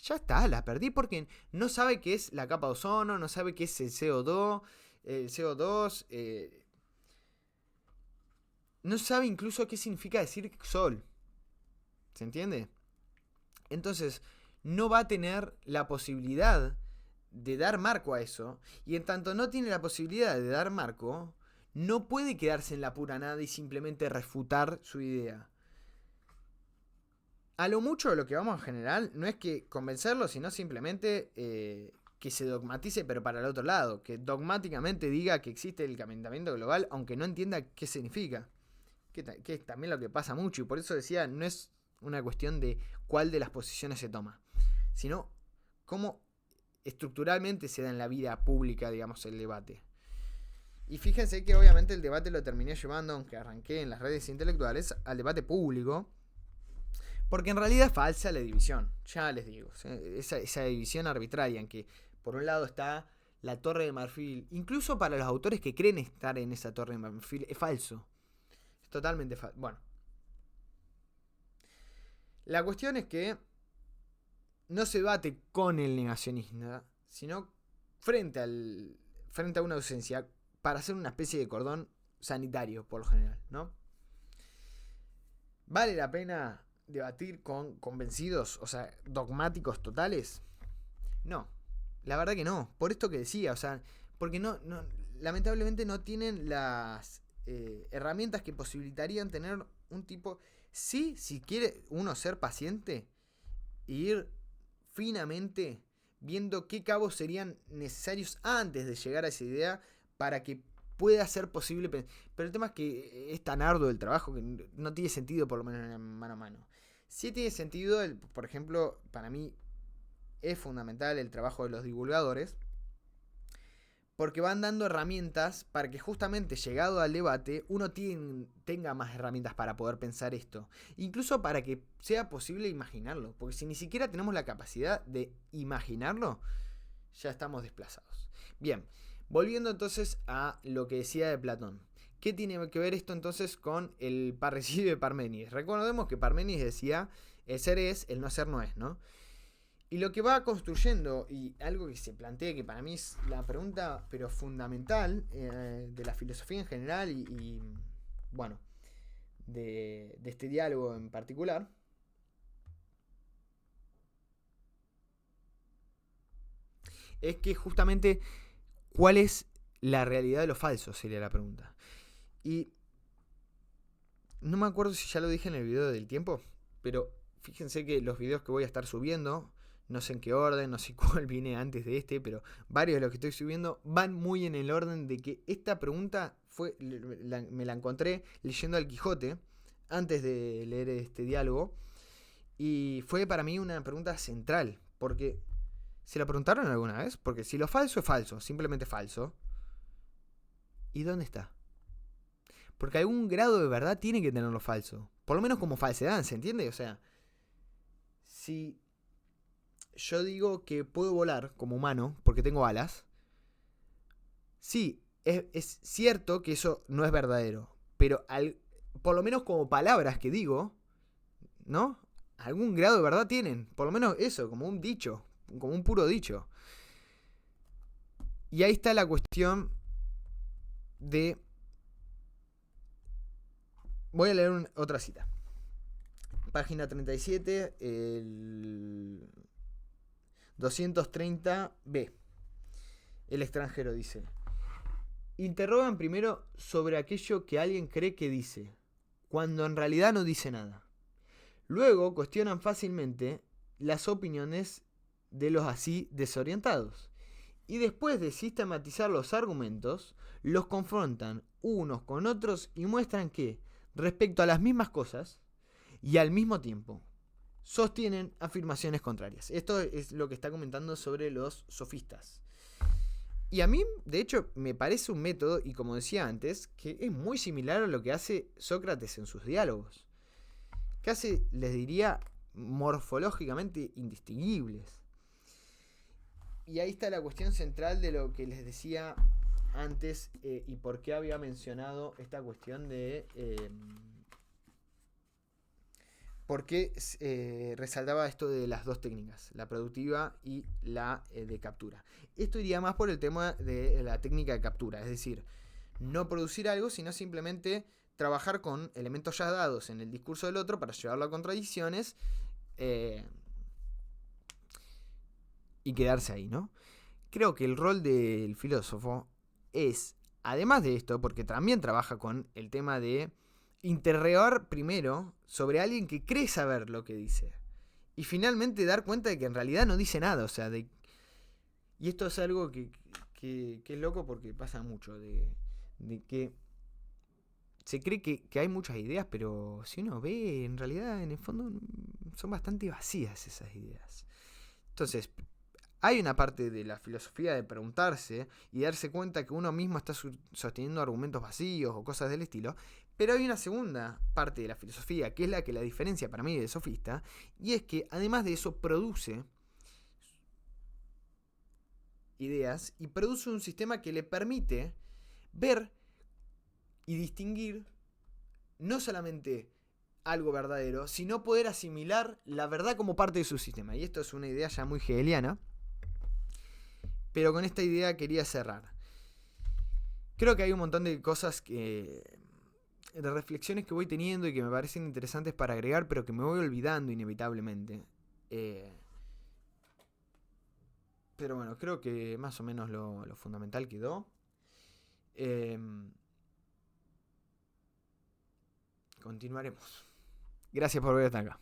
Ya está, la perdí porque no sabe qué es la capa de ozono, no sabe qué es el CO2, no sabe incluso qué significa decir sol. ¿Se entiende? Entonces, no va a tener la posibilidad de dar marco a eso. Y en tanto no tiene la posibilidad de dar marco, no puede quedarse en la pura nada y simplemente refutar su idea. A lo mucho lo que vamos a generar no es que convencerlo, sino simplemente que se dogmatice, pero para el otro lado. Que dogmáticamente diga que existe el calentamiento global, aunque no entienda qué significa. Que es también lo que pasa mucho. Y por eso decía, no es una cuestión de cuál de las posiciones se toma, sino cómo estructuralmente se da en la vida pública, digamos, el debate. Y fíjense que obviamente el debate lo terminé llevando, aunque arranqué en las redes intelectuales, al debate público, porque en realidad es falsa la división, ya les digo, esa división arbitraria en que por un lado está la Torre de Marfil, incluso para los autores que creen estar en esa Torre de Marfil, es falso, es totalmente falso. Bueno, la cuestión es que no se debate con el negacionista, sino frente a una ausencia para hacer una especie de cordón sanitario, por lo general, ¿no? ¿Vale la pena debatir con convencidos, o sea, dogmáticos totales? No, la verdad que no. Por esto que decía, o sea, porque lamentablemente no tienen las herramientas que posibilitarían tener un tipo. Sí, si quiere uno ser paciente e ir finamente viendo qué cabos serían necesarios antes de llegar a esa idea para que pueda ser posible. Pero el tema es que es tan arduo el trabajo que no tiene sentido, por lo menos en mano a mano. Sí tiene sentido, por ejemplo, para mí es fundamental el trabajo de los divulgadores, porque van dando herramientas para que justamente llegado al debate uno tenga más herramientas para poder pensar esto. Incluso para que sea posible imaginarlo. Porque si ni siquiera tenemos la capacidad de imaginarlo, ya estamos desplazados. Bien, volviendo entonces a lo que decía de Platón. ¿Qué tiene que ver esto entonces con el parricidio de Parménides? Recordemos que Parménides decía, el ser es, el no ser no es, ¿no? Y lo que va construyendo, y algo que se plantea, que para mí es la pregunta, pero fundamental, de la filosofía en general y bueno, de este diálogo en particular, es que justamente, ¿cuál es la realidad de lo falso? Sería la pregunta. Y no me acuerdo si ya lo dije en el video del tiempo, pero fíjense que los videos que voy a estar subiendo, no sé en qué orden, no sé cuál viene antes de este, pero varios de los que estoy subiendo van muy en el orden de que esta pregunta me la encontré leyendo al Quijote antes de leer este diálogo y fue para mí una pregunta central, porque ¿se la preguntaron alguna vez? Porque si lo falso es falso, simplemente falso, ¿y dónde está? Porque algún grado de verdad tiene que tener lo falso. Por lo menos como falsedad, ¿se entiende? O sea, si yo digo que puedo volar como humano porque tengo alas, sí, es cierto que eso no es verdadero. Pero por lo menos como palabras que digo, ¿no? Algún grado de verdad tienen. Por lo menos eso, como un dicho, como un puro dicho. Y ahí está la cuestión de... Voy a leer otra cita. Página 37, el 230b. El extranjero dice: interrogan primero sobre aquello que alguien cree que dice, cuando en realidad no dice nada. Luego cuestionan fácilmente las opiniones de los así desorientados. Y después de sistematizar los argumentos, los confrontan unos con otros y muestran que, respecto a las mismas cosas, y al mismo tiempo, sostienen afirmaciones contrarias. Esto es lo que está comentando sobre los sofistas. Y a mí, de hecho, me parece un método, y como decía antes, que es muy similar a lo que hace Sócrates en sus diálogos. Casi les diría morfológicamente indistinguibles. Y ahí está la cuestión central de lo que les decía antes y por qué había mencionado esta cuestión de... por qué resaltaba esto de las dos técnicas, la productiva y la de captura. Esto iría más por el tema de la técnica de captura, es decir, no producir algo, sino simplemente trabajar con elementos ya dados en el discurso del otro para llevarlo a contradicciones y quedarse ahí, ¿no? Creo que el rol del filósofo es, además de esto, porque también trabaja con el tema de interrogar primero sobre alguien que cree saber lo que dice. Y finalmente dar cuenta de que en realidad no dice nada. O sea, y esto es algo que es loco porque pasa mucho. De que se cree que hay muchas ideas, pero si uno ve, en realidad, en el fondo, son bastante vacías esas ideas. Entonces, hay una parte de la filosofía de preguntarse y darse cuenta que uno mismo está sosteniendo argumentos vacíos o cosas del estilo, pero hay una segunda parte de la filosofía, que es la que la diferencia para mí de sofista, y es que además de eso produce ideas y produce un sistema que le permite ver y distinguir no solamente algo verdadero, sino poder asimilar la verdad como parte de su sistema. Y esto es una idea ya muy hegeliana, pero con esta idea quería cerrar. Creo que hay un montón de cosas de reflexiones que voy teniendo y que me parecen interesantes para agregar, pero que me voy olvidando inevitablemente. Pero bueno, creo que más o menos lo fundamental quedó. Continuaremos. Gracias por ver hasta acá.